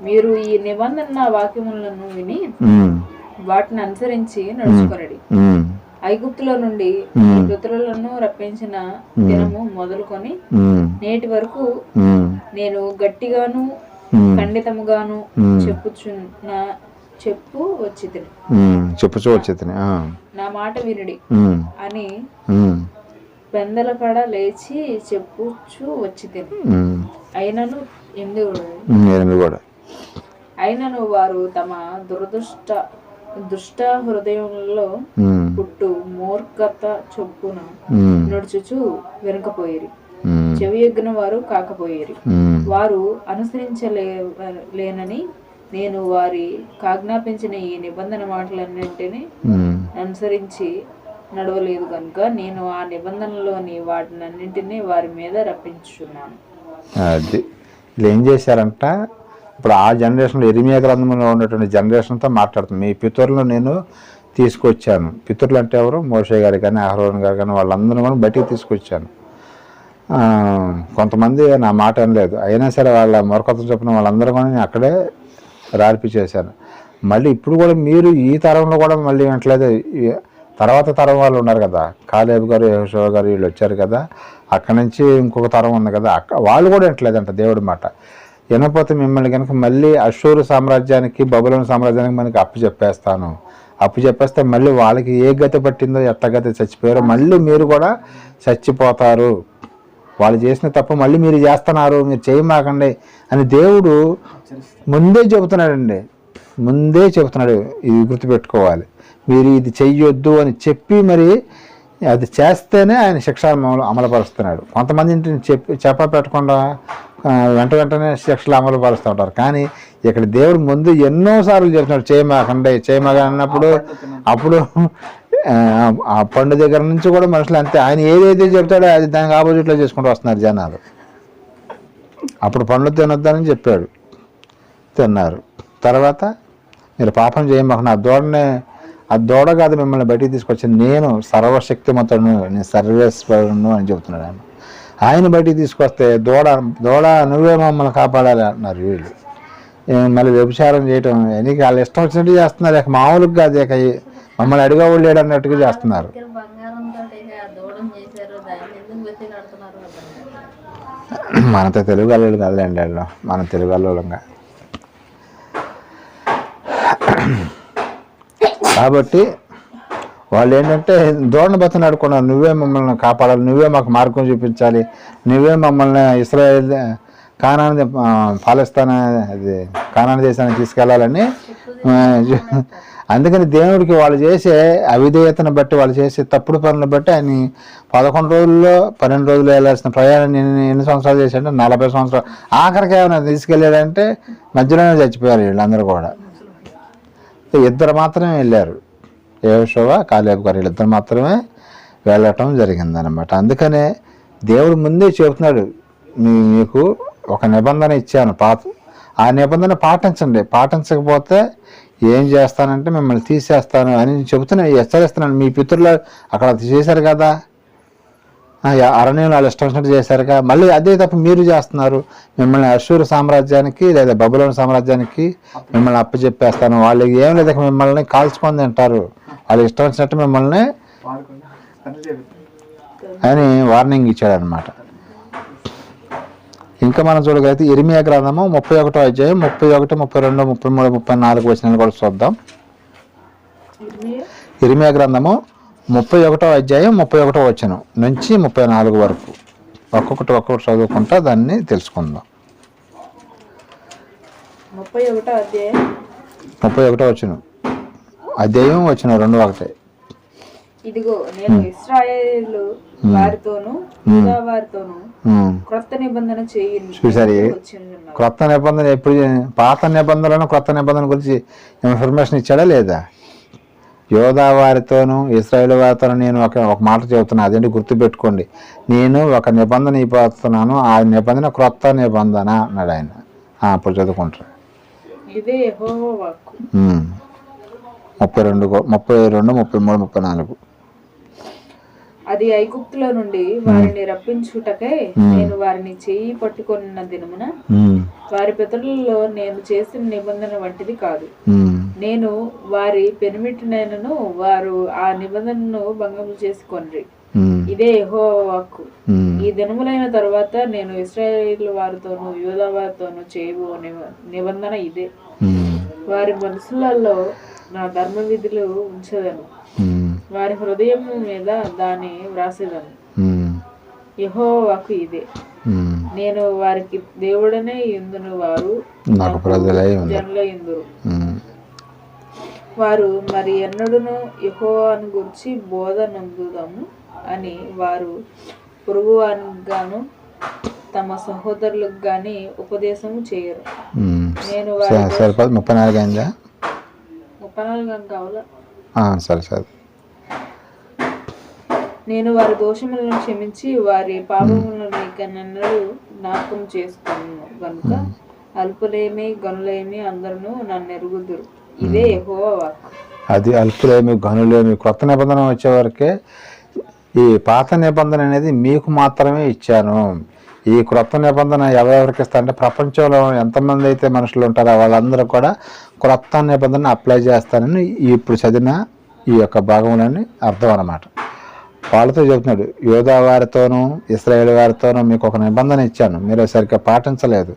మీరు ఈ నిబంధన వాక్యములను విని వాటిని అనుసరించి నడుచుకొనడి. ఐగుప్తులో నుండి పితరులను రప్పించిన దినము మొదలుకొని నేటి వరకు నేను గట్టిగాను ఖండితముగాను చెప్పు వచ్చి నా మాట వినుడి అని పెందల కడ లేచి చెప్పుచు వచ్చి తిని. అయినను వారు తమ దుష్ట హృదయంలో పుట్టు మూర్ఖత చొప్పున నడుచుచు వెనుకపోయిరి. చెవియొగ్గిన వారు కాకపోయిరి. వారు అనుసరించలేనని నేను వారి ఆజ్ఞాపించిన ఈ నిబంధన మాటలన్నింటినీ అనుసరించి నడవలేదు కనుక నేను ఆ నిబంధనలోని వాటినన్నింటినీ వారి మీద రప్పించున్నాను. అది వీళ్ళు ఏం చేశారంట, ఇప్పుడు ఆ జనరేషన్లో ఇర్మీయా గ్రంథంలో ఉన్నటువంటి జనరేషన్తో మాట్లాడుతుంది. మీ పితరులను నేను తీసుకొచ్చాను. పితరులు అంటే ఎవరు? మోషే గారు కానీ అహరోన్ గారు కానీ వాళ్ళందరూ కూడా బయటికి తీసుకొచ్చాను. కొంతమంది నా మాట అనలేదు, అయినా సరే వాళ్ళ మొరకత్వం చెప్పిన వాళ్ళందరూ కూడా నేను అక్కడే రాల్పిచేశాను. మళ్ళీ ఇప్పుడు కూడా మీరు ఈ తరంలో కూడా మళ్ళీ వింటలేదు. తర్వాత తరం వాళ్ళు ఉన్నారు కదా, కాలేబు గారు, యెహోషువ గారు, వీళ్ళు వచ్చారు కదా, అక్కడి నుంచి ఇంకొక తరం ఉంది కదా, వాళ్ళు కూడా వింటలేదంట దేవుడి మాట. వినకపోతే మిమ్మల్ని కనుక మళ్ళీ అష్షూరు సామ్రాజ్యానికి, బబులోను సామ్రాజ్యానికి మనకి అప్పు చెప్పేస్తే మళ్ళీ వాళ్ళకి ఏ గతి పట్టిందో, ఎత్తగతి చచ్చిపోయారో మళ్ళీ మీరు కూడా చచ్చిపోతారు. వాళ్ళు చేసిన తప్పు మళ్ళీ మీరు చేస్తున్నారు, మీరు చేయమాకండి అని దేవుడు ముందే చెబుతున్నాడు. ఇది గుర్తుపెట్టుకోవాలి. మీరు ఇది చెయ్యొద్దు అని చెప్పి మరి అది చేస్తేనే ఆయన శిక్ష అమలుపరుస్తున్నాడు. కొంతమంది ఇంటిని పెట్టకుండా వెంటనే శిక్షలు అమలుపరుస్తూ ఉంటారు. కానీ ఇక్కడ దేవుడు ముందు ఎన్నోసార్లు చెప్తున్నాడు చేయమాకండి అన్నప్పుడు అప్పుడు ఆ పండు దగ్గర నుంచి కూడా మనుషులు అంతే. ఆయన ఏదైతే చెప్తాడో అది దానికి ఆపోజిట్లో చేసుకుంటూ వస్తున్నారు జనాలు. అప్పుడు పండ్లు తినొద్దని చెప్పాడు, తిన్నారు. తర్వాత మీరు పాపం చేయమాకండి, ఆ దూడ కాదు మిమ్మల్ని బయటికి తీసుకొచ్చి నేను సర్వశక్తిమంతుడును, నేను సర్వేశ్వరును అని చెబుతున్నాడు ఆయన. ఆయన బయటికి తీసుకొస్తే దూడ నువ్వే మమ్మల్ని కాపాడాలి అంటున్నారు వీళ్ళు. మళ్ళీ వ్యభిచారం చేయటం నీకు వాళ్ళు ఇష్టం వచ్చినట్టు చేస్తున్నారు. ఇక మామూలుగా కాదు, ఇక మమ్మల్ని అడిగేవాళ్ళు లేడు అన్నట్టుగా చేస్తున్నారు. మనతో తెలుగు వాళ్ళు కాదులేండి, వాళ్ళు మన తెలుగు వాళ్ళంగా. కాబట్టి వాళ్ళు ఏంటంటే దూడను బతిని ఆడుకున్నారు, నువ్వే మమ్మల్ని కాపాడాలి, నువ్వే మాకు మార్గం చూపించాలి, నువ్వే మమ్మల్ని ఇశ్రాయేల్ కానాని పాలిస్తాన్ అది కానాని దేశానికి తీసుకెళ్లాలని. అందుకని దేవుడికి వాళ్ళు చేసే అవిధేయతను బట్టి, వాళ్ళు చేసే తప్పుడు పనులను బట్టి ఆయన 11 రోజుల్లో 12 రోజులు వెళ్ళాల్సిన ప్రయాణం ఎన్ని సంవత్సరాలు చేశాడంటే 40 సంవత్సరాలు. ఆఖరికి ఏమైనా తీసుకెళ్ళాడంటే మధ్యలోనే చచ్చిపోయారు వీళ్ళందరూ కూడా. ఇద్దరు మాత్రమే వెళ్ళారు, యెహోషువ కాలేబు గారు, వీళ్ళిద్దరు మాత్రమే వెళ్ళటం జరిగిందనమాట. అందుకనే దేవుడు ముందే చెబుతున్నాడు, మీకు ఒక నిబంధన ఇచ్చాను ఆ నిబంధన పాటించండి, పాటించకపోతే ఏం చేస్తానంటే మిమ్మల్ని తీసేస్తాను అని చెబుతున్నాను, హెచ్చరిస్తున్నాను. మీ పితరులు అక్కడ చేశారు కదా, అరణ్యంలో వాళ్ళు ఇష్టం వచ్చినట్టు చేశారుగా, మళ్ళీ అదే తప్ప మీరు చేస్తున్నారు. మిమ్మల్ని అశ్షూరు సామ్రాజ్యానికి లేదా బబులోను సామ్రాజ్యానికి మిమ్మల్ని అప్పచెప్పేస్తాను, వాళ్ళకి ఏం లేదు, మిమ్మల్ని కాల్చుకొని తింటారు, వాళ్ళు ఇష్టం వచ్చినట్టు మిమ్మల్ని అని వార్నింగ్ ఇచ్చాడు అనమాట. ఇంకా మనం చూడగలిగితే ఇర్మియా గ్రంథము 31వ అధ్యాయం 31, 32, 33, 34 వచనాలు కూడా చూద్దాం. ఇర్మియా గ్రంథము 31వ అధ్యాయం 31వ వచనం నుంచి 34 వరకు ఒక్కొక్కటి చదువుకుంటా దాన్ని తెలుసుకుందాం. 31వ వచనం అధ్యాయం వచనం 2 ఇదిగో నేను ఇశ్రాయేలు వారితోను యూదా వారితోను క్రొత్త నిబంధన చేయను. చూసారు, క్రొత్త నిబంధన ఎప్పుడు, పాత నిబంధనలను క్రొత్త నిబంధన గురించి ఇన్ఫర్మేషన్ ఇచ్చాడా లేదా? యోధా వారితోనూ ఇశ్రాయేల్ వారితోనూ నేను ఒక మాట చెబుతున్నా, అదేంటి గుర్తుపెట్టుకోండి, నేను ఒక నిబంధన ఇవ్వబోతున్నాను, ఆ నిబంధన క్రొత్త నిబంధన అన్నాడు ఆయన. అప్పుడు చదువుకుంటారు. ఇదే యెహోవా వాక్కు. 32, 33, 34. అది ఐగుప్తులో నుండి వారిని రప్పించుటకై నేను వారిని చేయి పట్టుకొన్న దినమున వారి పితరులలో నేను చేసిన నిబంధన వంటిది కాదు. నేను వారి పెనిమిటినైనను వారు ఆ నిబంధనను భంగము చేసుకొండ్రి. ఇదే యెహోవా వాక్కు. ఈ దినములైన తరువాత నేను ఇశ్రాయేలు వారితోనూ యూదా వారితోనూ చేయబో నిబంధన ఇదే. వారి మనసులలో నా ధర్మ విధులు ఉంచదను, వారి హృదయం మీద దాన్ని వ్రాసేదను. యెహోవా వాక్కు ఇదే. నేను వారికి దేవుడనే యుందును, వారు నాకు జనులై యుందురు. వారు మరి ఎన్నడూను యెహోవాను గురించి బోధ నొందుదాము అని వారు పొరుగు వారిగాను తమ సహోదరులకు గాని ఉపదేశము చేయరు. నేను 34 కావాలా? సరే. నేను వారి దోషములను క్షమించి వారి పాపములను ఇక నన్నడు జ్ఞాపకం చేసుకున్నాను గనుక అల్పులేమి గనులేమి అందరూ నన్ను ఎరుగుదురు. ఇదే యెహోవా వాక్కు. అది అల్పులేమి గనులేమి. కొత్త నిబంధన వచ్చేవరకే ఈ పాత నిబంధన అనేది మీకు మాత్రమే ఇచ్చాను. ఈ క్రొత్త నిబంధన ఎవరెవరికి ఇస్తా అంటే ప్రపంచంలో ఎంతమంది అయితే మనుషులు ఉంటారో వాళ్ళందరూ కూడా క్రొత్త నిబంధన అప్లై చేస్తానని ఇప్పుడు చదివిన ఈ యొక్క భాగంలోని అర్థం అన్నమాట. వాళ్ళతో చెబుతున్నాడు, యోధా వారితోనూ ఇశ్రాయేల్ వారితోనూ మీకు ఒక నిబంధన ఇచ్చాను, మీరు సరిగ్గా పాటించలేదు,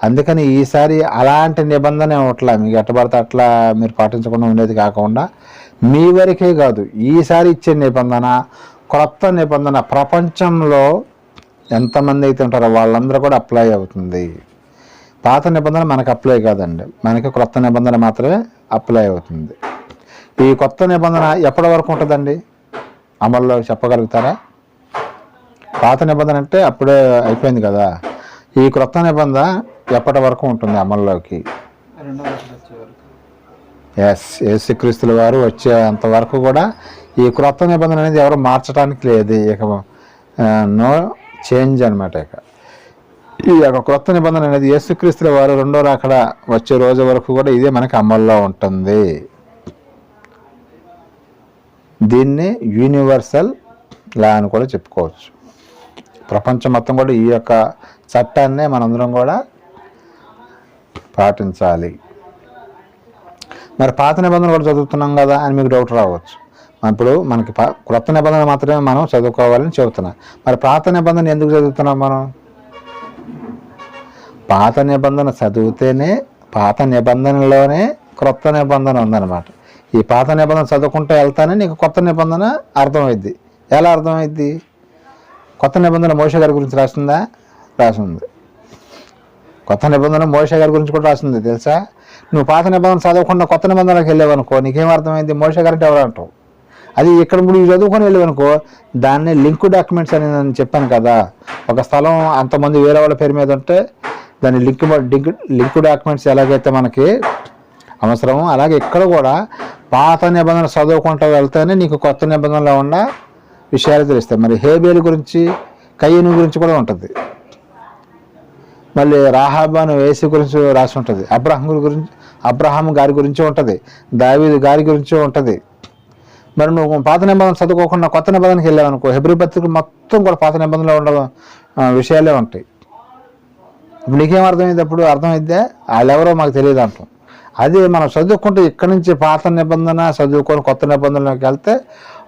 అందుకని ఈసారి అలాంటి నిబంధన ఇవ్వట్లా, మీకు ఎట్టబడితే అట్లా మీరు పాటించకుండా ఉండేది కాకుండా మీ వరకే కాదు, ఈసారి ఇచ్చే నిబంధన క్రొత్త నిబంధన ప్రపంచంలో ఎంతమంది అయితే ఉంటారో వాళ్ళందరూ కూడా అప్లై అవుతుంది. పాత నిబంధన మనకు అప్లై కాదండి, మనకి క్రొత్త నిబంధన మాత్రమే అప్లై అవుతుంది. ఈ కొత్త నిబంధన ఎప్పటి వరకు ఉంటుందండి అమల్లో చెప్పగలుగుతారా? పాత నిబంధన అంటే అప్పుడే అయిపోయింది కదా, ఈ క్రొత్త నిబంధన ఎప్పటి వరకు ఉంటుంది అమల్లోకి? యేసుక్రీస్తుల వారు వచ్చేంత వరకు కూడా ఈ క్రొత్త నిబంధన అనేది ఎవరు మార్చడానికి లేదు, ఇక నో చేంజ్ అనమాట. ఇక ఈ యొక్క క్రొత్త నిబంధన అనేది యేసుక్రీస్తుల వారు రెండో రాకడ వచ్చే రోజు వరకు కూడా ఇదే మనకి అమల్లో ఉంటుంది. దీన్ని యూనివర్సల్ లా అని కూడా చెప్పుకోవచ్చు. ప్రపంచం మొత్తం కూడా ఈ యొక్క చట్టాన్నే మనందరం కూడా పాటించాలి. మరి పాత నిబంధనలు కూడా చదువుతున్నాం కదా అని మీకు డౌట్ రావచ్చు. ఇప్పుడు మనకి క్రొత్త నిబంధన మాత్రమే మనం చదువుకోవాలని చెబుతున్నాం. మరి పాత నిబంధన ఎందుకు చదువుతున్నాం మనం? పాత నిబంధన చదివితేనే పాత నిబంధనలోనే క్రొత్త నిబంధన ఉందన్నమాట. ఈ పాత నిబంధన చదువుకుంటూ వెళ్తానే నీకు కొత్త నిబంధన అర్థమైద్ది. ఎలా అర్థమైద్ది? కొత్త నిబంధన మోషే గారి గురించి రాసిందా? రాసింది. కొత్త నిబంధన మోషే గారి గురించి కూడా రాసింది తెలుసా? నువ్వు పాత నిబంధన చదవకుండా కొత్త నిబంధనలకు వెళ్ళావనుకో నీకేం అర్థమైంది? మోషే గారు అంటే ఎవరు అంటావు. అది ఇక్కడ నువ్వు చదువుకొని వెళ్ళావనుకో దాన్ని లింక్ డాక్యుమెంట్స్ అని నేను చెప్పాను కదా. ఒక స్థలం అంతమంది వేరే వాళ్ళ పేరు మీద ఉంటే దాన్ని లింక్ డాక్యుమెంట్స్ ఎలాగైతే మనకి అవసరమో అలాగే ఇక్కడ కూడా పాత నిబంధన చదువుకుంటూ వెళ్తేనే నీకు కొత్త నిబంధనలో ఉన్న విషయాలు తెలుస్తాయి. మరి హేబేలు గురించి కయ్యను గురించి కూడా ఉంటుంది. మళ్ళీ రాహాబాను వేసి గురించి రాసి ఉంటుంది. అబ్రహాం గారి గురించి ఉంటుంది. దావీదు గారి గురించి ఉంటుంది. మరి నువ్వు పాత నిబంధన చదువుకోకుండా కొత్త నిబంధనకి వెళ్ళావనుకో హెబ్రీ పత్రిక మొత్తం కూడా పాత నిబంధనలో ఉన్న విషయాలే ఉంటాయి. ఇప్పుడు నీకేం అర్థమైంది? అప్పుడు అర్థమైద్దే వాళ్ళెవరో మాకు తెలియదు అంటాం. అది మనం చదువుకుంటే ఇక్కడి నుంచి పాత నిబంధన చదువుకొని కొత్త నిబంధనలోకి వెళ్తే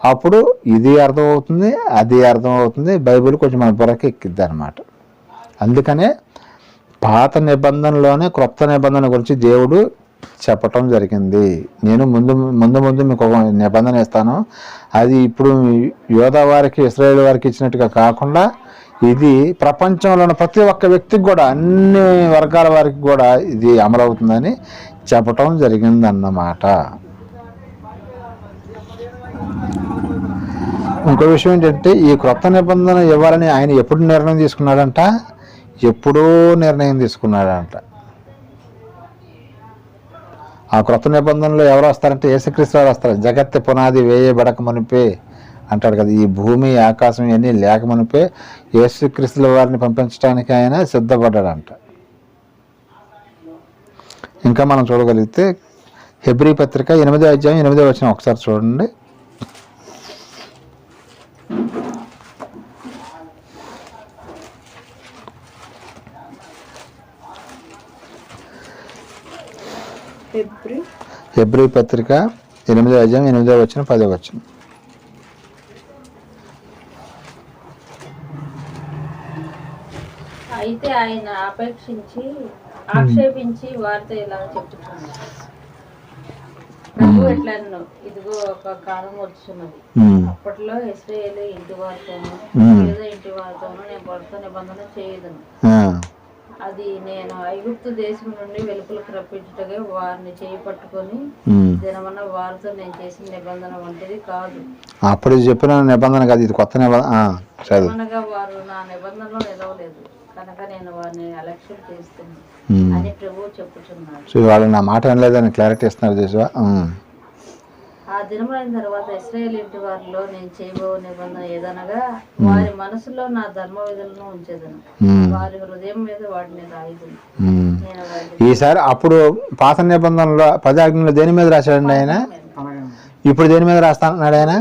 అప్పుడు ఇది అర్థమవుతుంది, అది అర్థమవుతుంది. బైబిల్ కొంచెం మన బుర్రకి ఎక్కిద్ది అనమాట. అందుకనే పాత నిబంధనలోనే క్రొత్త నిబంధన గురించి దేవుడు చెప్పటం జరిగింది. నేను ముందు మీకు ఒక నిబంధన ఇస్తాను. అది ఇప్పుడు యోధా వారికి ఇశ్రాయేల్ వారికి ఇచ్చినట్టుగా కాకుండా ఇది ప్రపంచంలో ఉన్న ప్రతి ఒక్క వ్యక్తికి కూడా అన్ని వర్గాల వారికి కూడా ఇది అమలవుతుందని చెప్పటం జరిగిందన్నమాట. ఇంకో విషయం ఏంటంటే ఈ క్రొత్త నిబంధన ఇవ్వాలని ఆయన ఎప్పుడు నిర్ణయం తీసుకున్నాడంట? ఎప్పుడో నిర్ణయం తీసుకున్నాడంట. ఆ క్రొత్త నిబంధనలో ఎవరు వస్తారంటే యేసుక్రీస్తు వారు వస్తారు. జగత్తు పునాది వేయబడక మునిపే అంటాడు కదా. ఈ భూమి ఆకాశం ఇవన్నీ లేక మునిపే యేసుక్రీస్తుల వారిని పంపించడానికి ఆయన సిద్ధపడ్డాడంట. ఇంకా మనం చూడగలిగితే హెబ్రీ పత్రిక 8వ అధ్యాయం 8వ వచనం ఒకసారి చూడండి. హెబ్రీ పత్రిక 8వ అధ్యాయం 8వ వచనం 10వ వచనం. అయితే ఆయన ఆక్షేపించి వారితో ఇలా చెప్తున్నాడు, ప్రభు ఎట్లన్నో ఇదిగో ఒక కాలం వచ్చున్నది, అప్పట్లో ఇశ్రాయేలు ఇంటి వారితోనూ యూదా ఇంటి వారితోనూ నేను కొత్త నిబంధన చేయదును. అది నేను ఐగుప్తు దేశం నుండి వెలుపలకు రప్పించుటగా వారిని చేయి పట్టుకొని దినమన్న వారితో నేను చేసిన నిబంధన వంటిది కాదు. అప్పుడు చెప్పిన నిబంధన కాదు, ఇది కొత్త నిబంధన. వారు నా నిబంధనలో నిలవలేదు కనుక నేను వారిని అలక్ష్యం చేస్తున్నాను అని ప్రభువు చెప్పుచున్నాడు. వాళ్ళు నా మాట అనలేదని క్లారిటీ ఇస్తున్నారు చూసా. ఆ దినమైన తర్వాత ఇశ్రాయేలు ఇంటి వారిలో నేను చేయబో నిబంధన ఏదనగా వారి మనసులో నా ధర్మ విధులను ఉంచేదను, వారి హృదయం మీద వాటిని రాయిదును. ఈసారి అప్పుడు పాత నిబంధనలో 10 ఆజ్ఞలు దేని మీద రాశాడండి ఆయన? ఇప్పుడు దేని మీద రాస్తానన్నాడు ఆయన?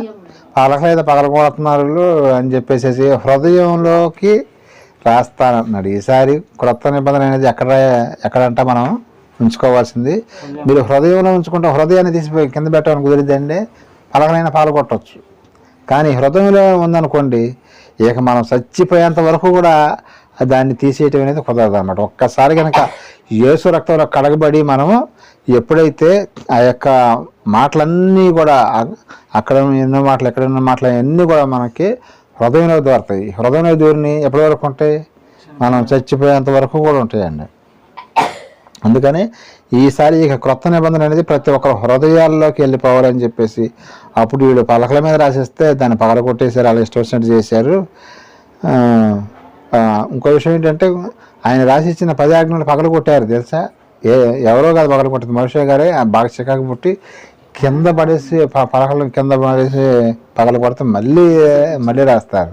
పలకలేదు పగలగొడుతున్నారు అని చెప్పేసి హృదయంలోకి రాస్తానన్నాడు. ఈసారి క్రొత్త నిబంధన అనేది ఎక్కడంట మనం ఉంచుకోవాల్సింది. మీరు హృదయంలో ఉంచుకుంటే హృదయాన్ని తీసిపోయి కింద పెట్టడానికి కుదిరిద్దండి, పలకలైనా పాలు కొట్టవచ్చు. కానీ హృదయంలో ఉందనుకోండి ఇక మనం చచ్చిపోయేంత వరకు కూడా దాన్ని తీసేయటం అనేది కుదరదు అన్నమాట. ఒక్కసారి కనుక యేసు రక్తంలో కడగబడి మనము ఎప్పుడైతే ఆ యొక్క మాటలన్నీ కూడా అక్కడ ఎన్నో మాటలు ఎక్కడ ఉన్న మాటలు అన్నీ కూడా మనకి హృదయంలో దూరతాయి. హృదయంలో దూరిని ఎప్పటి వరకు ఉంటాయి? మనం చచ్చిపోయేంత వరకు కూడా ఉంటాయండి. అందుకని ఈసారి ఇక క్రొత్త నిబంధన అనేది ప్రతి ఒక్కరు హృదయాల్లోకి వెళ్ళిపోవాలని చెప్పేసి అప్పుడు వీళ్ళు పలకల మీద రాసేస్తే దాన్ని పగలగొట్టేశారు, అలా ఇష్టం వచ్చినట్టు చేశారు. ఇంకో విషయం ఏంటంటే ఆయన రాసిచ్చిన 10 ఆజ్ఞలు పగలగొట్టారు తెలుసా? ఎవరో కాదు పగలగొట్టింది, మోషే గారే బాగా చికాకు పుట్టి కింద పడేసి పలకలు కింద పడేసి పగలగొడితే మళ్ళీ రాస్తారు.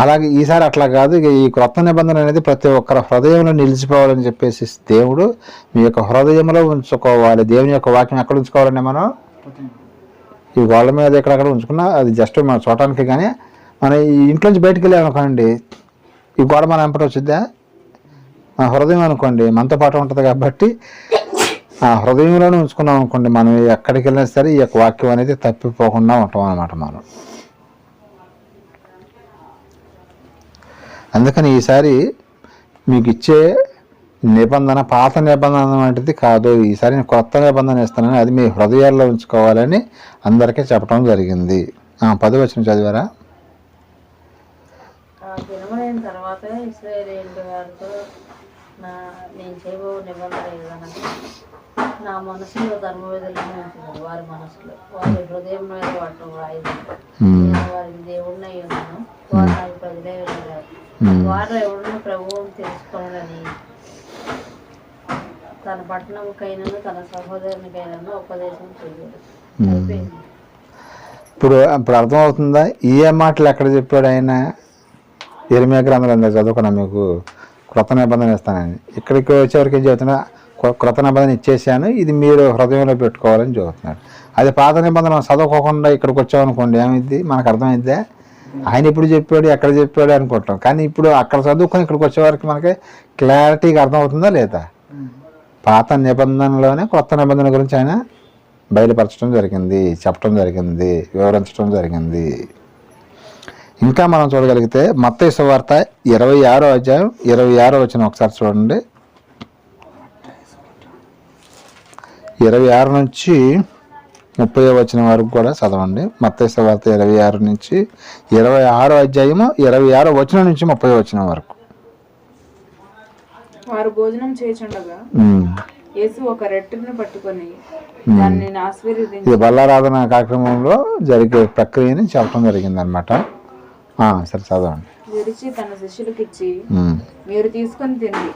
అలాగే ఈసారి అట్లా కాదు. ఇక ఈ క్రొత్త నిబంధన అనేది ప్రతి ఒక్కరి హృదయంలో నిలిచిపోవాలని చెప్పేసి దేవుడు మీ యొక్క హృదయంలో ఉంచుకోవాలి. దేవుని యొక్క వాక్యం ఎక్కడ ఉంచుకోవాలండి? మనం ఈ గోళ్ళ మీద ఎక్కడక్కడ ఉంచుకున్నా అది జస్ట్ మనం చూడటానికి. కానీ మన ఈ ఇంట్లోంచి బయటకు వెళ్ళామనుకోండి ఈ గోడ మనం ఎంపటి వచ్చిద్దా? ఆ హృదయం అనుకోండి మనతో పాటు ఉంటుంది కాబట్టి ఆ హృదయంలోనే ఉంచుకున్నాం అనుకోండి, మనం ఎక్కడికి వెళ్ళినా సరే ఈ యొక్క వాక్యం అనేది తప్పిపోకుండా ఉంటాం అన్నమాట మనం. అందుకని ఈసారి మీకు ఇచ్చే నిబంధన పాత నిబంధన వంటిది కాదు, ఈసారి నేను కొత్త నిబంధన ఇస్తానని అది మీ హృదయాల్లో ఉంచుకోవాలని అందరికీ చెప్పడం జరిగింది. 10వ వచనం చదివారా? ఆ దినములైన తర్వాత ఇశ్రాయేలీయుల వారితో నేను చేయబో నిబంధన ఏదనగా నా మనసులో ధర్మవేదులను ఉంచుతాను, వారి మనసులో వారి హృదయం మీద వాటిని రాయిదాను. నేను వారికి దేవుడినై ఉన్నాను, వారు నాకు ప్రజలే వెళ్ళారు. వారు ఎవరిని ప్రభువును తెలుసుకోవాలని తన పట్టణంకైనా తన సహోదరునికైనా ఉపదేశం చేయలేదు. అయిపోయింది. ఇప్పుడు అర్థమవుతుందా? ఏ మాటలు ఎక్కడ చెప్పాడు ఆయన? ఇర్మియా గ్రంథంలో అందరూ చదువుకున్నా మీకు క్రొత్త నిబంధన ఇస్తానని. ఇక్కడికి వచ్చేవరకు ఏం చెబుతున్నా, క్రొత్త నిబంధన ఇచ్చేసాను, ఇది మీరు హృదయంలో పెట్టుకోవాలని చెబుతున్నాడు. అది పాత నిబంధన చదువుకోకుండా ఇక్కడికి వచ్చామనుకోండి ఏమైంది, మనకు అర్థమైద్దా? ఆయన ఇప్పుడు చెప్పాడు ఎక్కడ చెప్పాడు అనుకుంటాం, కానీ ఇప్పుడు అక్కడ చదువుకొని ఇక్కడికి వచ్చేవరకు మనకి క్లారిటీగా అర్థమవుతుందా లేదా? పాత నిబంధనలోనే క్రొత్త నిబంధన గురించి ఆయన బయలుపరచడం జరిగింది, చెప్పడం జరిగింది, వివరించడం జరిగింది. ఇంకా మనం చూడగలిగితే మత్తయి సువార్త 26వ అధ్యాయం 26వ వచనం ఒకసారి చూడండి. 26 నుంచి 30వ వచనం వరకు కూడా చదవండి. మత్తయి సువార్త 26 నుంచి 26వ అధ్యాయము 26వ వచనం నుంచి 30వ వచనం వరకు. వారు భోజనం చేయుచుండగా యేసు ఒక రొట్టెను పట్టుకొని దాన్ని ఆశీర్వదించి, ఇది బల్లారాధన కార్యక్రమంలో జరిగే ప్రక్రియని చెప్పడం జరిగింది అనమాట. సరే చదవండి. విరిచి తన శిష్యులకు ఇచ్చి, మీరు తీసుకొని తినండి,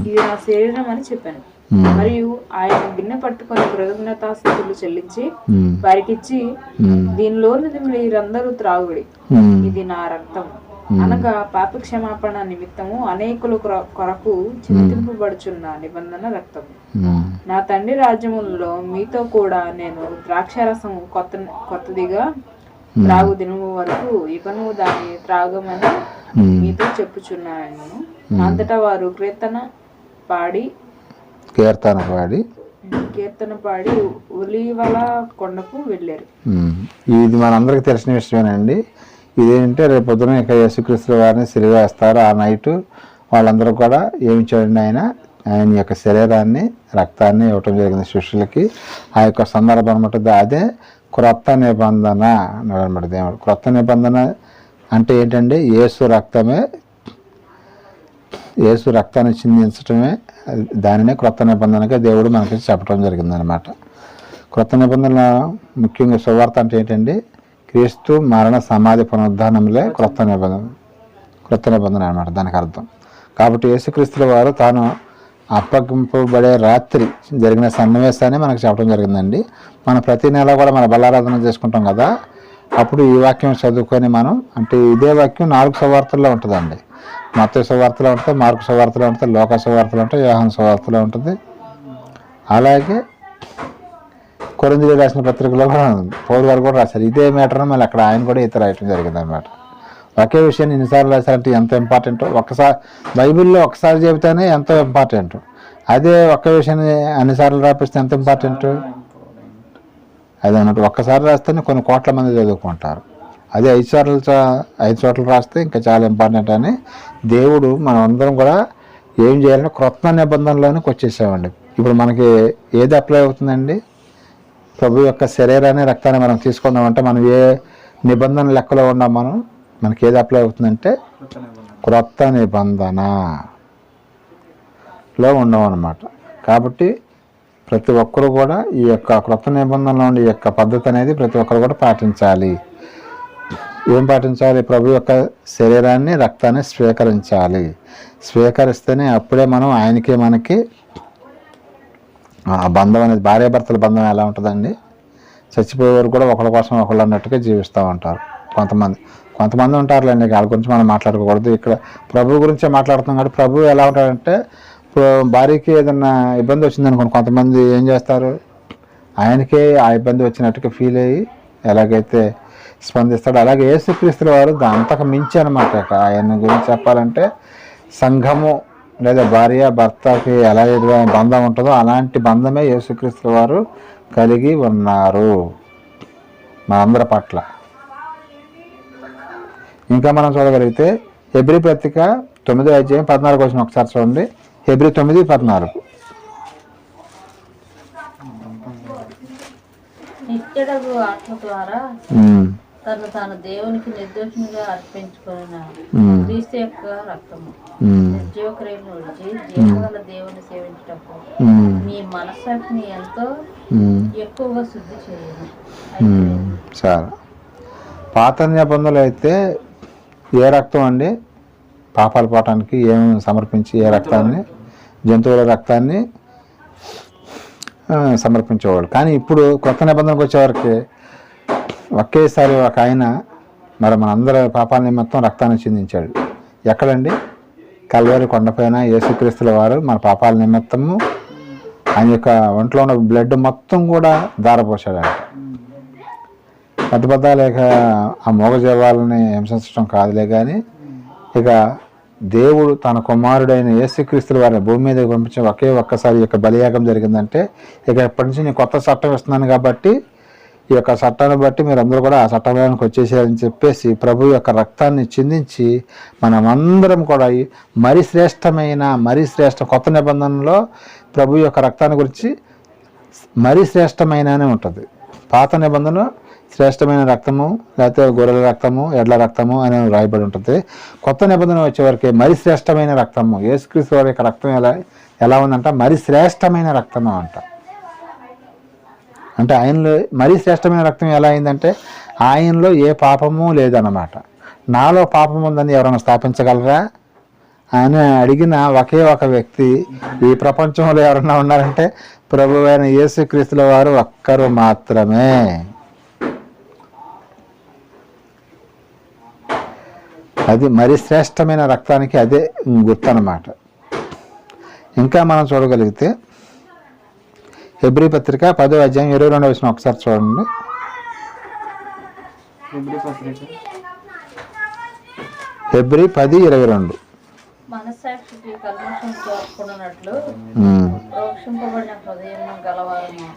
ఇది నా శరీరం అని చెప్పాను. మరియు ఆయన గిన్నె పట్టుకొని కృతజ్ఞతాస్తుతులు చెల్లించి వారికి ఇచ్చి, దీనిలోనిది మీరందరూ త్రాగుడి, ఇది నా రక్తం, అనగా పాప క్షమాపణ నిమిత్తము అనేకుల కొరకు చింతింపబడుచున్న నిబంధన రక్తము. నా తండ్రి రాజ్యములలో మీతో కూడా నేను ద్రాక్షారసం కొత్తదిగా త్రాగు దినము వరకు ఇకను దాన్ని త్రాగమని మీతో చెప్పుచున్నాను. అంతటా వారు కీర్తన పాడి ఒలీవల కొండకు వెళ్ళారు. ఇది మనందరికి తెలిసిన విషయమేనండి. ఇదేంటే రేపు పొద్దున ఇక యేసుక్రీస్తు వారిని సిలువేస్తారు. ఆ నైట్ వాళ్ళందరూ కూడా ఏమి చేయండి, ఆయన యొక్క శరీరాన్ని రక్తాన్ని ఇవ్వటం జరిగింది శిష్యులకి. ఆ యొక్క సందర్భం అనమాట. అదే క్రొత్త నిబంధన అనమాట. దేవుడు క్రొత్త నిబంధన అంటే ఏంటంటే యేసు రక్తాన్ని చిందించటమే, దానినే క్రొత్త నిబంధనగా దేవుడు మనకి చెప్పడం జరిగిందనమాట. క్రొత్త నిబంధన ముఖ్యంగా సువార్త అంటే ఏంటంటే క్రీస్తు మరణ సమాధి పునరుద్ధానంలో క్రొత్త నిబంధన అనమాట దానికి అర్థం. కాబట్టి యేసుక్రీస్తుల వారు తాను అప్పగింపబడే రాత్రి జరిగిన సన్నివేశాన్ని మనకు చెప్పడం జరిగిందండి. మనం ప్రతి నెల కూడా మన బల్లారాధన చేసుకుంటాం కదా, అప్పుడు ఈ వాక్యం చదువుకొని మనం, అంటే ఇదే వాక్యం 4 సువార్తల్లో ఉంటుందండి. మత్తయి సువార్తలో ఉంటుంది, మార్కు సువార్తలో ఉంటుంది, లూకా సువార్తలో ఉంటుంది, యోహాను సువార్తలో ఉంటుంది. అలాగే కొరింథీయులకు రాసిన పత్రికలో కూడా పౌలు గారు కూడా రాశారు ఇదే మ్యాటర్ని. మళ్ళీ అక్కడ ఆయన కూడా ఈత రాయటం జరిగింది అనమాట. ఒకే విషయాన్ని ఎన్నిసార్లు రాశారంటే ఎంత ఇంపార్టెంట్. బైబిల్లో ఒకసారి చెబితేనే ఎంతో ఇంపార్టెంట్. అదే ఒక్క విషయాన్ని అన్నిసార్లు రాపిస్తే ఎంత ఇంపార్టెంట్. అదే అన్నట్టు ఒక్కసారి రాస్తేనే కొన్ని కోట్ల మంది చదువుకుంటారు. అదే 5 చోట్ల రాస్తే ఇంకా చాలా ఇంపార్టెంట్ అని దేవుడు మనం అందరం కూడా ఏం చేయాలంటే క్రొత్త నిబంధనలోనికి వచ్చేసామండి. ఇప్పుడు మనకి ఏది అప్లై అవుతుందండి? ప్రభు యొక్క శరీరాన్ని రక్తాన్ని మనం తీసుకుందామంటే మనం ఏ నిబంధన లెక్కలో ఉన్నాం, మనకి ఏది అప్లై అవుతుందంటే క్రొత్త నిబంధనలో ఉన్నాం అన్నమాట. కాబట్టి ప్రతి ఒక్కరు కూడా ఈ యొక్క క్రొత్త నిబంధనలో ఉండే ఈ యొక్క పద్ధతి అనేది ప్రతి ఒక్కరు కూడా పాటించాలి. ఏం పాటించాలి? ప్రభు యొక్క శరీరాన్ని రక్తాన్ని స్వీకరిస్తేనే అప్పుడే మనం ఆయనకి మనకి ఆ బంధం అనేది, భార్యాభర్తల బంధం ఎలా ఉంటుందండి? చచ్చిపోయేవారు కూడా ఒకళ్ళ కోసం ఒకళ్ళు అన్నట్టుగా జీవిస్తూ ఉంటారు. కొంతమంది ఉంటారులేండి, వాళ్ళ గురించి మనం మాట్లాడుకోకూడదు. ఇక్కడ ప్రభు గురించే మాట్లాడుతున్నాం కాబట్టి ప్రభు ఎలా ఉంటాడంటే, భార్యకి ఏదన్నా ఇబ్బంది వచ్చిందనుకోండి, కొంతమంది ఏం చేస్తారు, ఆయనకే ఆ ఇబ్బంది వచ్చినట్టుగా ఫీల్ అయ్యి ఎలాగైతే స్పందిస్తాడు, అలాగే యేసుక్రీస్తుల వారు అంతకు మించి అనమాట. ఆయన గురించి చెప్పాలంటే సంఘము లేదా భార్య భర్తకి ఎలా బంధం ఉంటుందో అలాంటి బంధమే యేసుక్రీస్తు వారు కలిగి ఉన్నారు మనందరి పట్ల. ఇంకా మనం చూడగలిగితే హెబ్రీ పత్రిక 9:14 ఒకసారి చూడండి. హెబ్రీ 9:14. నిత్యుడగు ఆత్మ ద్వారా తను తాను దేవునికి నిర్దోషునిగా అర్పించుకున్న క్రీస్తు యొక్క రక్తము నిర్జీవ క్రియలను విడిచి జీవగల దేవుని సేవించటప్పుడు మీ మనస్సాక్షిని ఎంతో ఎక్కువగా శుద్ధి చేయాలి. చాలా పాత నిబంధనలు అయితే ఏ రక్తం అండి పాపాలు పోవటానికి ఏం సమర్పించి ఏ రక్తాన్ని జంతువుల రక్తాన్ని సమర్పించేవాళ్ళు. కానీ ఇప్పుడు కొత్త నిబంధనకు వచ్చేవారికి ఒకేసారి ఒక ఆయన మరి మనందరి పాపాల నిమిత్తం రక్తాన్ని చిందించాడు. ఎక్కడండి? కల్వరి కొండపైన యేసుక్రీస్తుల వారు మన పాపాల నిమిత్తము ఆయన యొక్క ఒంట్లో ఉన్న బ్లడ్ మొత్తం కూడా ధారపోసాడంట. పెద్ద పెద్ద లేక ఆ మూగజీవాలని హింసించడం కాదులే కానీ ఇక దేవుడు తన కుమారుడైన యేసుక్రీస్తుల వారిని భూమి మీద పంపించిన ఒక్కసారి ఈ యొక్క బలియాగం జరిగిందంటే ఇక ఎప్పటి నుంచి నేను కొత్త చట్టం ఇస్తున్నాను కాబట్టి ఈ యొక్క చట్టాన్ని బట్టి మీరు అందరూ కూడా ఆ చట్టంలోనికి వచ్చేసారని చెప్పేసి ప్రభు యొక్క రక్తాన్ని చిందించి మనమందరం కూడా మరీ శ్రేష్ట కొత్త నిబంధనలో ప్రభు యొక్క రక్తాన్ని గురించి మరీ శ్రేష్టమైననే ఉంటుంది. పాత నిబంధన శ్రేష్టమైన రక్తము లేకపోతే గొర్రెల రక్తము ఎడ్ల రక్తము అని రాయబడి ఉంటుంది. కొత్త నిబంధన వచ్చేవరకు మరీ శ్రేష్టమైన రక్తము యేసుక్రీస్తు వారి యొక్క రక్తం ఎలా ఉందంట? మరీ శ్రేష్టమైన రక్తము అంట. అంటే ఆయనలో మరీ శ్రేష్టమైన రక్తం ఎలా అయిందంటే ఆయనలో ఏ పాపము లేదన్నమాట. నాలో పాపం ఉందని ఎవరైనా స్థాపించగలరా ఆయన అడిగిన ఒకే ఒక వ్యక్తి ఈ ప్రపంచంలో ఎవరైనా ఉన్నారంటే ప్రభు అయిన యేసుక్రీస్తుల వారు ఒక్కరు మాత్రమే. అది మరి శ్రేష్టమైన రక్తానికి అదే గుర్తు అన్నమాట. ఇంకా మనం చూడగలిగితే హెబ్రీ పత్రిక 10:22 ఒకసారి చూడండి. హెబ్రీ 10:22. మనస్సాక్షికి కల్మషం తోడుకున్నట్లు ప్రోక్షింపబడిన హృదయం గలవారము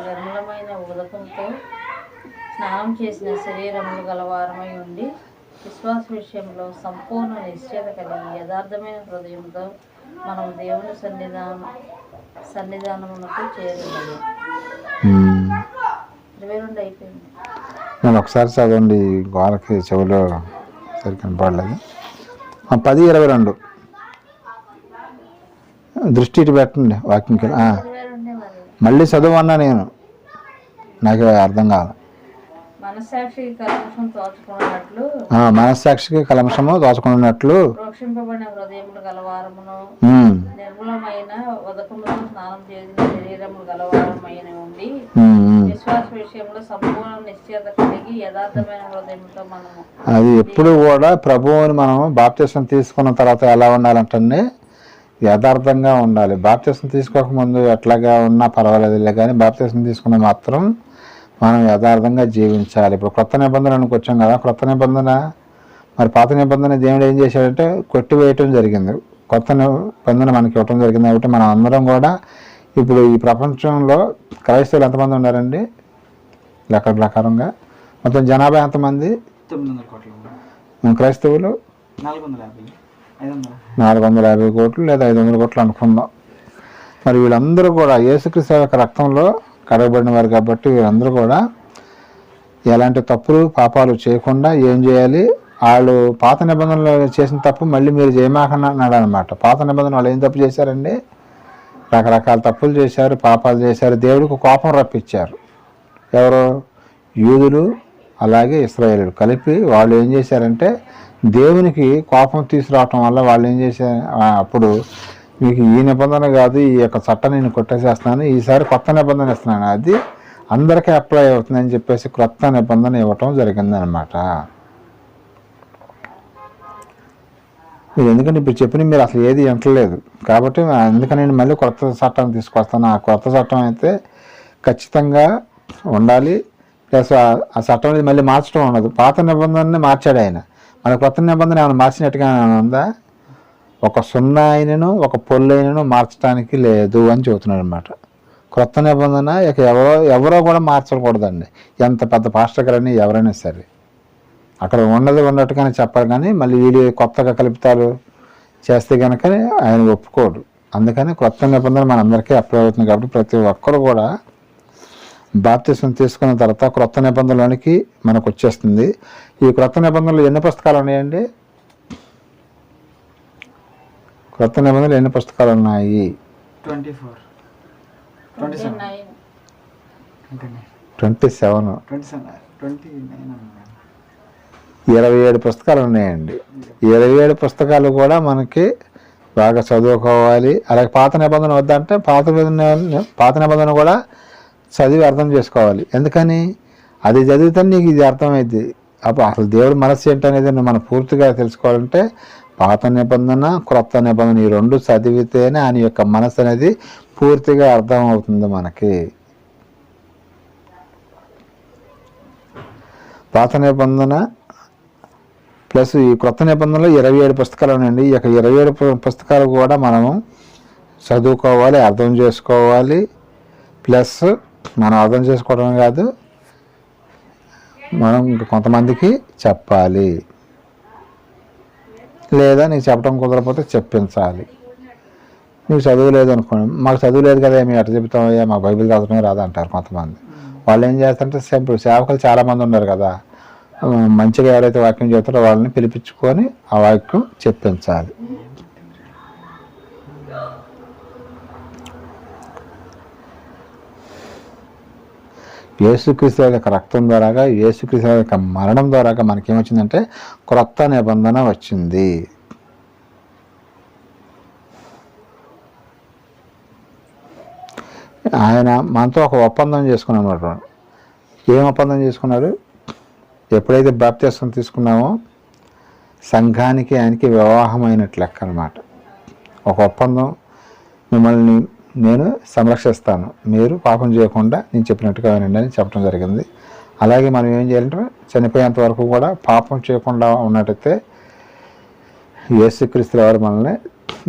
నిర్మలమైన ఉదకంతో స్నానం చేసిన శరీరములు గలవారమై ఉండి విశ్వాస విషయంలో సంపూర్ణ నిశ్చయత కలిగి యథార్థమైన హృదయంతో మనం దేవుని సన్నిధానమునకు చేరగలము. 22 అయిపోయింది. నేను ఒకసారి చదవండి, గోడకి చెవులో సరి కనపడలేదు. 10:22 దృష్టి ఇటు పెట్టండి వాకింగ్కి. మళ్ళీ చదువు అన్నా నేను నాకు అర్థం కావాలి. మనస్సాక్షికి కల్మషము దోచుకున్నట్లు ప్రోక్షింపబడిన హృదయములు గలవారమును నిర్మలమైన ఉదకముతో స్నానం చేసిన శరీరములు గలవారమైన ఉండి విశ్వాస విషయంలో సంపూర్ణ నిశ్చయత కలిగి యథార్థమైన హృదయంతో మనము. అది ఎప్పుడు కూడా ప్రభువుని మనం బాప్తిసం తీసుకున్న తర్వాత ఎలా ఉండాలంటే యథార్థంగా ఉండాలి. బాప్తిసం తీసుకోకముందు ఎట్లాగా ఉన్నా పర్వాలేదులే కానీ బాప్తిసం తీసుకున్న మాత్రం మనం యథార్థంగా జీవించాలి. ఇప్పుడు కొత్త నిబంధనకు వచ్చాం కదా, కొత్త నిబంధన మరి పాత నిబంధన దేవుడు ఏం చేశాడంటే కొట్టివేయటం జరిగింది. కొత్త నిబంధన మనకి ఇవ్వటం జరిగింది. కాబట్టి మనం అందరం కూడా ఇప్పుడు ఈ ప్రపంచంలో క్రైస్తవులు ఎంతమంది ఉన్నారండి లెక్క ప్రకారంగా? మొత్తం జనాభా ఎంతమంది? 900 కోట్లు. క్రైస్తవులు 450 కోట్లు లేదా 500 కోట్లు అనుకుందాం. మరి వీళ్ళందరూ కూడా యేసుక్రీస్తు యొక్క రక్తంలో కడగబడిన వారు కాబట్టి వీరందరూ కూడా ఎలాంటి తప్పులు పాపాలు చేయకుండా ఏం చేయాలి? వాళ్ళు పాత నిబంధనలు చేసిన తప్పు మళ్ళీ మీరు చేయమాకన్నా అన్నాడు అనమాట. పాత నిబంధనలు వాళ్ళు ఏం తప్పు చేశారండి? రకరకాల తప్పులు చేశారు, పాపాలు చేశారు, దేవుడికి కోపం రప్పించారు. ఎవరు? యూదులు అలాగే ఇశ్రాయేలులు కలిపి వాళ్ళు ఏం చేశారంటే దేవునికి కోపం తీసుకురావటం వల్ల వాళ్ళు ఏం చేశారు, అప్పుడు మీకు ఈ నిబంధన కాదు, ఈ యొక్క చట్టాన్ని నేను కొట్టేసేస్తున్నాను, ఈసారి కొత్త నిబంధన ఇస్తున్నాను, అది అందరికీ అప్లై అవుతుందని చెప్పేసి కొత్త నిబంధన ఇవ్వటం జరిగిందనమాట. ఎందుకంటే ఇప్పుడు చెప్పిన మీరు అసలు ఏది వింటలేదు కాబట్టి అందుకని నేను మళ్ళీ కొత్త చట్టాన్ని తీసుకొస్తాను. ఆ కొత్త చట్టం అయితే ఖచ్చితంగా ఉండాలి. ప్లస్ ఆ చట్టం అనేది మళ్ళీ మార్చడం ఉండదు. పాత నిబంధనని మార్చాడు ఆయన, మన కొత్త నిబంధన ఏమైనా మార్చినట్టుగా ఉందా? ఒక సున్నా అయినను ఒక పొల్లు అయినను మార్చడానికి లేదు అని చెబుతున్నాడు అనమాట. క్రొత్త నిబంధన ఇక ఎవరో కూడా మార్చకూడదండి. ఎంత పెద్ద పాస్టర్ గారని ఎవరైనా సరే అక్కడ ఉన్నది ఉన్నట్టుగానే చెప్పాలి, కానీ మళ్ళీ వీళ్ళు కొత్తగా కలుపుతారు చేస్తే కనుక ఆయన ఒప్పుకోడు. అందుకని క్రొత్త నిబంధన మనందరికీ అప్లై అవుతుంది. కాబట్టి ప్రతి ఒక్కరు కూడా బాప్తిసం తీసుకున్న తర్వాత క్రొత్త నిబంధనలోనికి మనకు వచ్చేస్తుంది. ఈ క్రొత్త నిబంధనలు ఎన్ని పుస్తకాలు ఉన్నాయండి? క్రొత్త నిబంధనలు ఎన్ని పుస్తకాలు ఉన్నాయి? 24, 27, 27, 29 27 పుస్తకాలు ఉన్నాయండి. 27 పుస్తకాలు కూడా మనకి బాగా చదువుకోవాలి. అలాగే పాత నిబంధన వద్దంటే పాత నిబంధన కూడా చదివి అర్థం చేసుకోవాలి. ఎందుకని అది చదివితే నీకు ఇది అర్థమైంది. అప్పుడు అసలు దేవుడి మనస్సు ఏంటనేది మనం పూర్తిగా తెలుసుకోవాలంటే పాత నిబంధన క్రొత్త నిబంధన ఈ రెండు చదివితేనే ఆయన యొక్క మనస్సు అనేది పూర్తిగా అర్థం అవుతుంది మనకి. పాత నిబంధన ప్లస్ ఈ క్రొత్త నిబంధనలో 27 పుస్తకాలు ఉన్నాయండి. ఈ యొక్క 27 పుస్తకాలు కూడా మనము చదువుకోవాలి, అర్థం చేసుకోవాలి. ప్లస్ మనం అర్థం చేసుకోవడం కాదు, మనం కొంతమందికి చెప్పాలి, లేదా నీకు చెప్పడం కుదరకపోతే చెప్పించాలి. నీకు చదువు లేదు అనుకోండి, మాకు చదువు లేదు కదా మేము ఎట్లా చెప్తామయ్యా, మాకు బైబిల్ చదవడమే రాదు అంటారు కొంతమంది. వాళ్ళు ఏం చేస్తారంటే సింపుల్, సేవకులు చాలామంది ఉన్నారు కదా, మంచిగా ఎవరైతే వాక్యం చెప్తారో వాళ్ళని పిలిపించుకొని ఆ వాక్యం చెప్పించాలి. యేసుక్రీస్తు యొక్క రక్తం ద్వారాగా, యేసుక్రీస్తు యొక్క మరణం ద్వారాగా మనకేమొచ్చిందంటే క్రొత్త నిబంధన వచ్చింది. ఆయన మనతో ఒక ఒప్పందం చేసుకున్నాడు. ఏం ఒప్పందం చేసుకున్నాడు? ఎప్పుడైతే బాప్తిసం తీసుకున్నామో సంఘానికి ఆయనకి వివాహమైనట్లు లెక్క అనమాట. ఒక ఒప్పందం, మిమ్మల్ని నేను సంరక్షిస్తాను, మీరు పాపం చేయకుండా నేను చెప్పినట్టుగా వినండి అని చెప్పడం జరిగింది. అలాగే మనం ఏం చేయాలంటే చనిపోయేంత వరకు కూడా పాపం చేయకుండా ఉన్నట్టయితే యేసుక్రీస్తు వారు మనల్ని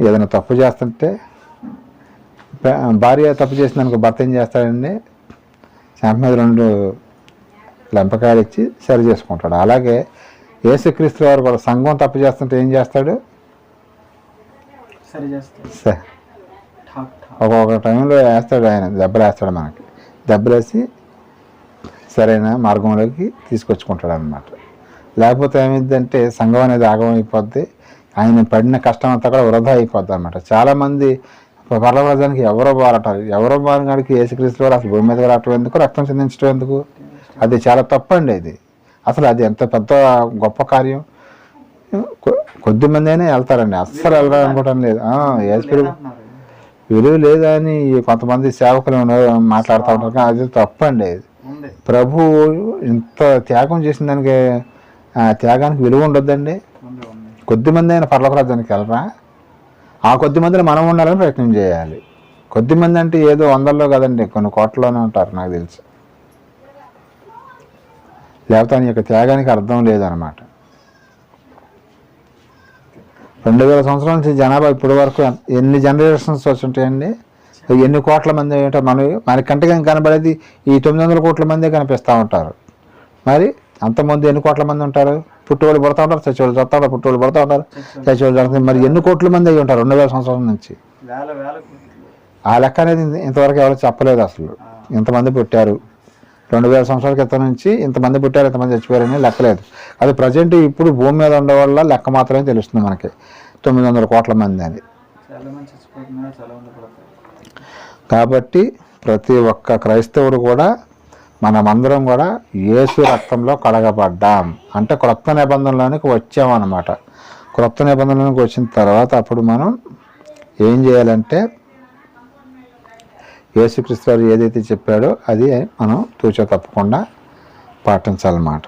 ఏదైనా తప్పు చేస్తుంటే, భార్య తప్పు చేసిందనుకో భర్త ఏం చేస్తాడండి, శాంప మీద 2 లెంపకాయలు ఇచ్చి సరి చేసుకుంటాడు. అలాగే యేసుక్రీస్తు వారు కూడా సంఘం తప్పు చేస్తుంటే ఏం చేస్తాడు, ఒక్కొక్క టైంలో వేస్తాడు, ఆయన దెబ్బలు వేస్తాడు, మనకి దెబ్బలు వేసి సరైన మార్గంలోకి తీసుకొచ్చుకుంటాడు అన్నమాట. లేకపోతే ఏమైందంటే సంఘం అనేది ఆగమైపోద్ది, ఆయన పడిన కష్టం అంతా కూడా వృధా అయిపోద్ది అనమాట. చాలామంది పర్లవరాజానికి ఎవరో బారటారు, ఎవరో బారగాడికి యేసుక్రీస్తు వారు అసలు భూమి మీదకి రావటం ఎందుకు, రక్తం చెందించడం ఎందుకు? అది చాలా తప్పండి. అది అసలు అది ఎంత పెద్ద గొప్ప కార్యం. కొద్దిమంది అయినా వెళ్తారండి, అస్సలు వెళ్ళాలనుకోవటం లేదు. విలువ లేదని కొంతమంది సేవకులు మాట్లాడుతూ ఉంటారు, అది తప్పండి. ప్రభు ఇంత త్యాగం చేసిన దానికి ఆ త్యాగానికి విలువ ఉండొద్దండి. కొద్దిమంది అయినా పర్లోకరాజ్యానికి వెళ్ళరా? ఆ కొద్దిమందిని మనం ఉండాలని ప్రయత్నం చేయాలి. కొద్దిమంది అంటే ఏదో 100లో కదండి, కొన్ని కోట్లలోనే ఉంటారు నాకు తెలిసి. లేకపోతే ఆయన యొక్క త్యాగానికి అర్థం లేదనమాట. 2000 సంవత్సరాల నుంచి జనాభా ఇప్పటి వరకు ఎన్ని జనరేషన్స్ వచ్చుంటాయండి, ఎన్ని కోట్ల మంది ఏంటో మన కంటికి కనబడేది ఈ 900 కోట్ల మందే కనిపిస్తూ ఉంటారు. మరి అంతమంది ఎన్ని కోట్ల మంది ఉంటారు? పుట్టువాళ్ళు పడుతూ ఉంటారు, చచ్చివాళ్ళు చదువుతా ఉంటారు, పుట్టువాళ్ళు పడుతూ ఉంటారు, చచ్చివాళ్ళు చదువుతారు. మరి ఎన్ని కోట్ల మంది అయ్యి ఉంటారు 2000 సంవత్సరాల నుంచి? ఆ లెక్క అనేది ఇంతవరకు ఎవరు చెప్పలేదు అసలు. ఇంతమంది పుట్టారు 2000 సంవత్సరాల క్రితం నుంచి, ఇంతమంది పుట్టారు, ఇంతమంది చచ్చిపోయారని లెక్కలేదు. అది ప్రజెంట్ ఇప్పుడు భూమి మీద ఉండే వాళ్ళ లెక్క మాత్రమే తెలుస్తుంది మనకి, 900 కోట్ల మంది అని. కాబట్టి ప్రతి ఒక్క క్రైస్తవుడు కూడా, మనమందరం కూడా యేసు రక్తంలో కడగబడ్డాం అంటే క్రొత్త నిబంధనలోనికి వచ్చామన్నమాట. క్రొత్త నిబంధనలోనికి వచ్చిన తర్వాత అప్పుడు మనం ఏం చేయాలంటే యేసుక్రీస్తు వారు ఏదైతే చెప్పాడో అది మనం తూచా తప్పకుండా పాటించాలన్నమాట.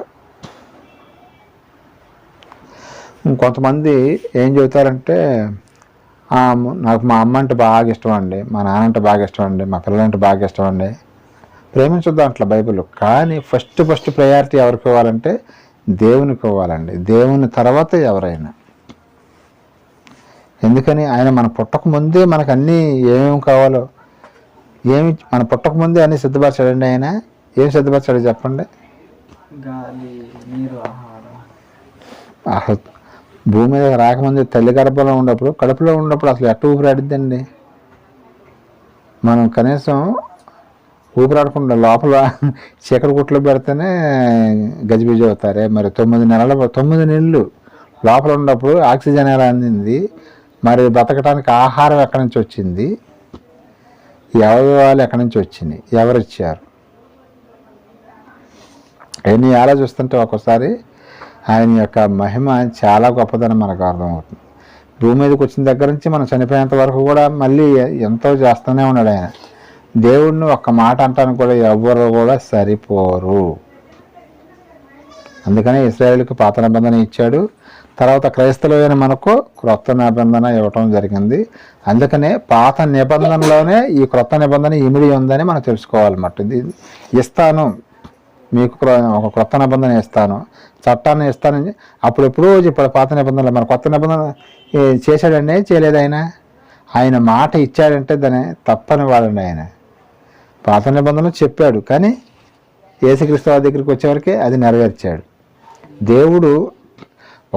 కొంతమంది ఏం చెబుతారంటే, నాకు మా అమ్మ అంటే బాగా ఇష్టం అండి, మా నాన్న అంటే బాగా ఇష్టం అండి, మా పిల్లలంటే బాగా ఇష్టం అండి. ప్రేమించొద్దు అట్లా బైబిల్. కానీ ఫస్ట్ ప్రయారిటీ ఎవరికి ఇవ్వాలంటే దేవునికి ఇవ్వాలండి. దేవుని తర్వాత ఎవరైనా. ఎందుకని ఆయన మన పుట్టక ముందే మనకు అన్నీ ఏమేమి కావాలో మన పుట్టక ముందే అన్నీ సిద్ధపరచాడండి. ఆయన ఏం సిద్ధపరచాడు చెప్పండి? గాలి, నీరు, ఆహారం. అసలు భూమి మీద రాకముందే తల్లి గర్భంలో ఉన్నప్పుడు, కడుపులో ఉన్నప్పుడు అసలు ఎట్ట ఊపిరాడిద్దండి? మనం కనీసం ఊపిరాడకుండా లోపల చీకటి గుట్లో పెడితేనే గజిబిజి అవుతారే. మరి 9 నెలలు లోపల ఉన్నప్పుడు ఆక్సిజన్ ఎలా అందింది? మరి బతకడానికి ఆహారం ఎక్కడి నుంచి వచ్చింది? ఈ అవయవాలు ఎక్కడి నుంచి వచ్చినాయి? ఎవరు ఇచ్చారు? ఎన్ని ఆలోచిస్తుంటే ఒక్కోసారి ఆయన యొక్క మహిమ చాలా గొప్పదని మనకు అర్థమవుతుంది. భూమి మీదకి వచ్చిన దగ్గర నుంచి మనం చనిపోయేంత వరకు కూడా మళ్ళీ ఎంతో చేస్తూనే ఉన్నాడు ఆయన. దేవుడిని ఒక్క మాట అంటానికి కూడా ఎవ్వరు కూడా సరిపోరు. అందుకనే ఇశ్రాయేలుకి పాత నిబంధన ఇచ్చాడు, తర్వాత క్రైస్తవులైన మనకు క్రొత్త నిబంధన ఇవ్వటం జరిగింది. అందుకనే పాత నిబంధనలోనే ఈ క్రొత్త నిబంధన ఇమిడి ఉందని మనం తెలుసుకోవాలన్నమాట. ఇది ఇస్తాను మీకు ఒక క్రొత్త నిబంధన ఇస్తాను, చట్టాన్ని ఇస్తానని అప్పుడు ఎప్పుడూ చెప్పాడు. పాత నిబంధనలు మన కొత్త నిబంధన చేశాడండి, చేయలేదు ఆయన మాట ఇచ్చాడంటే దాన్ని తప్పని వాడండి. ఆయన పాత నిబంధనలు చెప్పాడు, కానీ యేసుక్రీస్తు వారి దగ్గరికి వచ్చేవరకే అది నెరవేర్చాడు. దేవుడు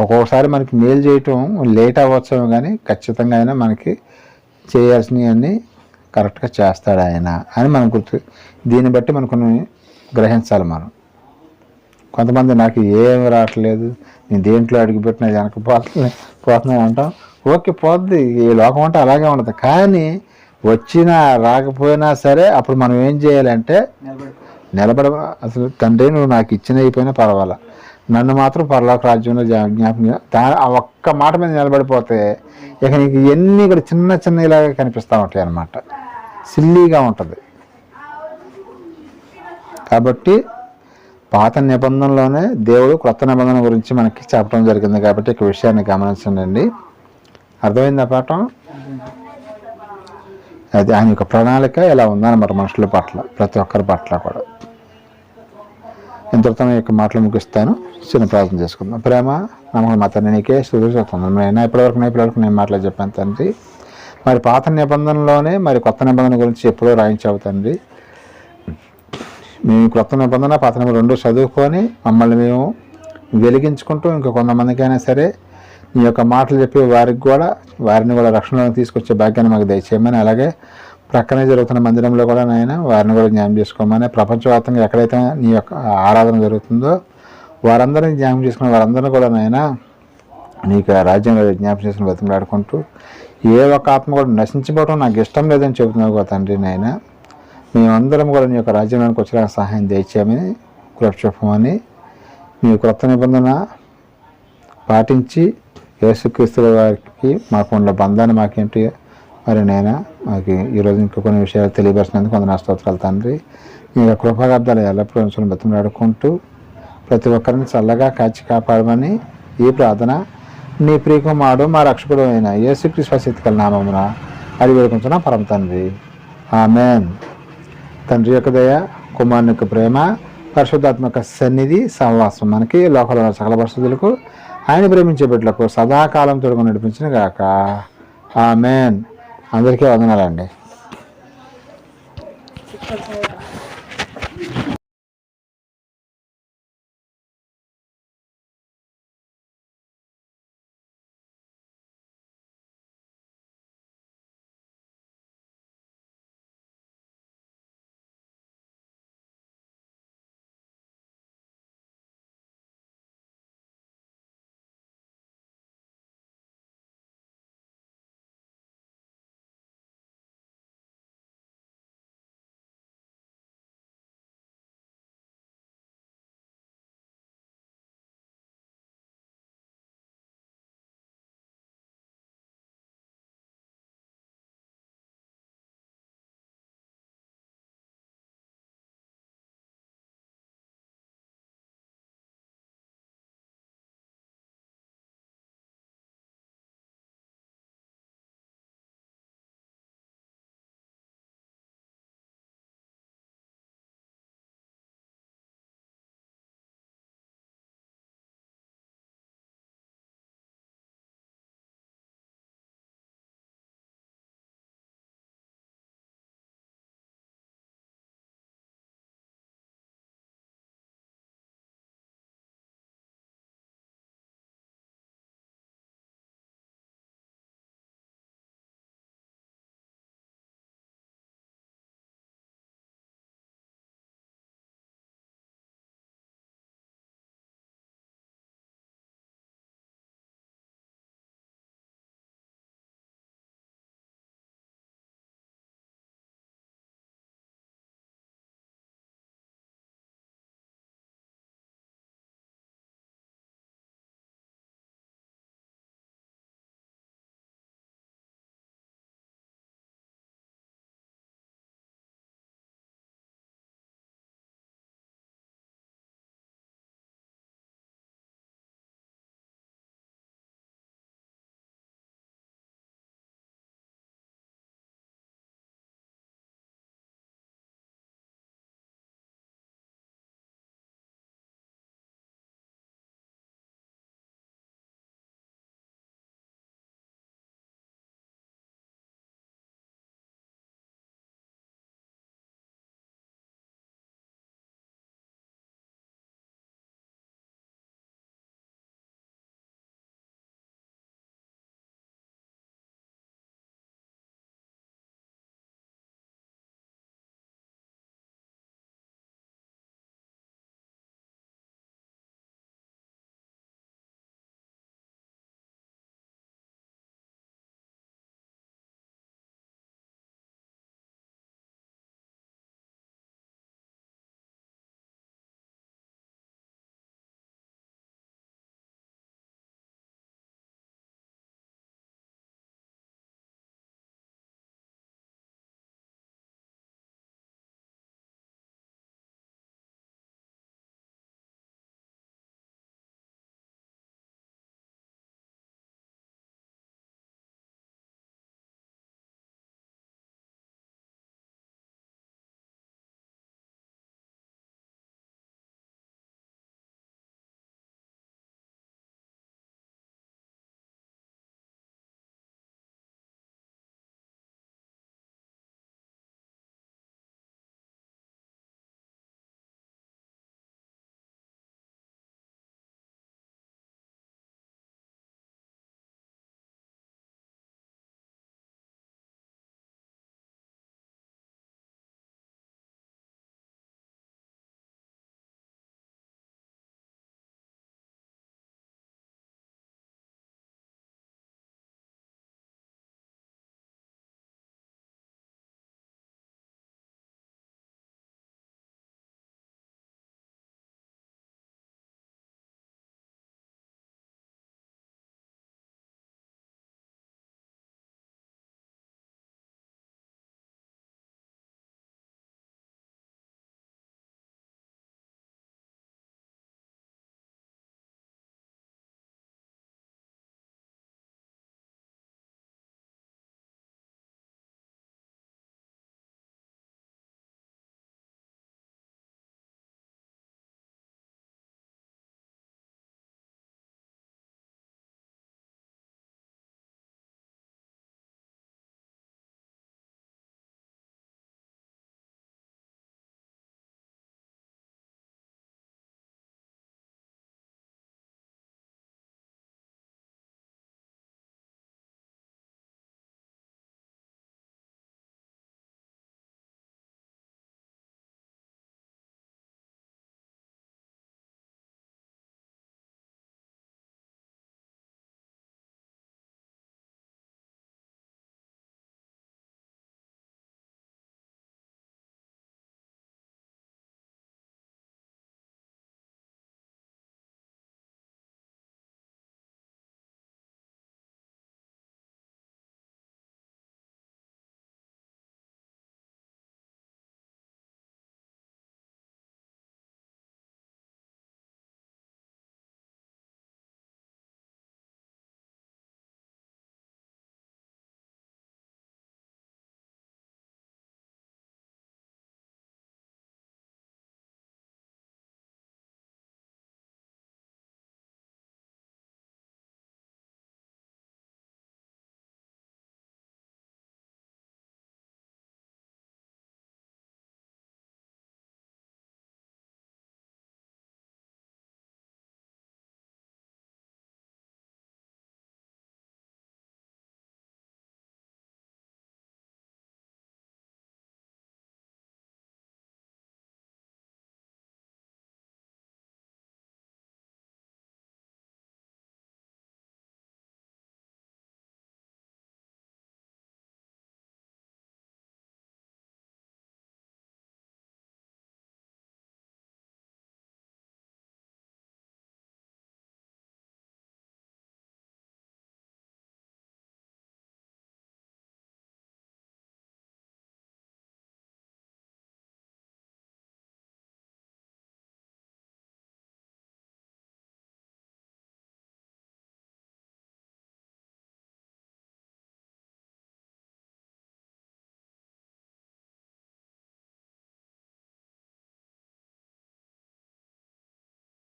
ఒక్కొక్కసారి మనకి మేలు చేయటం లేట్ అవ్వచ్చు, కానీ ఖచ్చితంగా ఆయన మనకి చేయాల్సినవన్నీ కరెక్ట్గా చేస్తాడు ఆయన అని మనం దీన్ని బట్టి మనకు గ్రహించాలి. మనం కొంతమంది నాకు ఏమి రావట్లేదు, నేను దేంట్లో అడిగిపెట్టినా వెనక పోతున్నాయి అంటాం. ఓకే, పోద్ది, ఈ లోకం అంటే అలాగే ఉండదు. కానీ వచ్చినా రాకపోయినా సరే అప్పుడు మనం ఏం చేయాలంటే నిలబడ. అసలు తండ్రి నువ్వు నాకు ఇచ్చిన అయిపోయినా పర్వాలా, నన్ను మాత్రం పరలోక రాజ్యంలో జ్ఞాపకం ఆ ఒక్క మాట మీద నిలబడిపోతే ఇక నీకు ఇవన్నీ కూడా చిన్న ఇలాగా కనిపిస్తూ ఉంటాయి అన్నమాట. సిల్లీగా ఉంటుంది. కాబట్టి పాత నిబంధనలోనే దేవుడు క్రొత్త నిబంధన గురించి మనకి చెప్పడం జరిగింది. కాబట్టి ఈ విషయాన్ని గమనించండి. అర్థమైందా పాఠం? అది ఆయన యొక్క ప్రణాళిక ఎలా ఉందన్నమాట మనుషుల పట్ల, ప్రతి ఒక్కరి పట్ల కూడా. ఇంతటితో ఈ యొక్క మాటలు ముగిస్తాను. చిన్న ప్రార్థన చేసుకుందాం. ప్రేమ నమ్మకం మా తండ్రి నీకే స్తుతిస్తున్నాను. నేను ఇప్పటివరకు నేను మాటలు చెప్పాను తండ్రి. మరి పాత నిబంధనలోనే మరి కొత్త నిబంధన గురించి ఎప్పుడో రాయించావు తండ్రి. మేము క్రొత్త నిబంధన పాత నిబంధన రెండు చదువుకొని మమ్మల్ని మేము వెలిగించుకుంటూ ఇంకా కొంతమందికైనా సరే నీ యొక్క మాటలు చెప్పి వారిని కూడా రక్షణలోకి తీసుకొచ్చే భాగ్యాన్ని మాకు దయచేయమని, అలాగే ప్రక్కనే జరుగుతున్న మందిరంలో కూడా నాయన వారిని కూడా జ్ఞాపకం చేసుకోమని, ప్రపంచవ్యాప్తంగా ఎక్కడైతే నీ యొక్క ఆరాధన జరుగుతుందో వారందరినీ జ్ఞాపకం చేసుకుని వారందరినీ కూడా నాయన నీకు రాజ్యంలో జ్ఞాపకం చేసుకుని బతిమలాడుకుంటూ ఏ ఒక్క ఆత్మ కూడా నశించిపోవడం నాకు ఇష్టం లేదని చెబుతున్నావు కదా తండ్రి. నాయన మేమందరం కూడా నీ యొక్క రాజ్యంలోకి వచ్చేలాగా సహాయం దయచేయమని కృప చెప్పమని, నీ క్రొత్త నిబంధన పాటించి యేసుక్రీస్తు వారికి మాకు ఉన్న బంధాన్ని మాకేంటి మరి నైనా మాకు ఈరోజు ఇంకా కొన్ని విషయాలు తెలియపరిచినందుకు కొంత స్తోత్రాలు తండ్రి. నీ యొక్క కృపాగాబ్దాలు ఎల్లప్పుడూ ఉంచుకుని బతిమలాడుకుంటూ ప్రతి ఒక్కరిని చల్లగా కాచి కాపాడమని ఈ ప్రార్థన నీ ప్రియకుమారుడు మా రక్షకుడు అయిన యేసుక్రీస్తు శక్తికల నామమున అడిగి వేడుకుంటున్నా పరమ తండ్రి. ఆమేన్. తండ్రి యొక్క దయ, కుమారుని యొక్క ప్రేమ, పరిశుద్ధాత్మక సన్నిధి సహవాసం మనకి లోకంలో ఉన్న సకల పరిస్థితులకు ఆయన ప్రేమించే బిడ్డలకు సదాకాలం తోడుగా నడిపించిన గాక. ఆమేన్. అందరికీ వందనాలండి.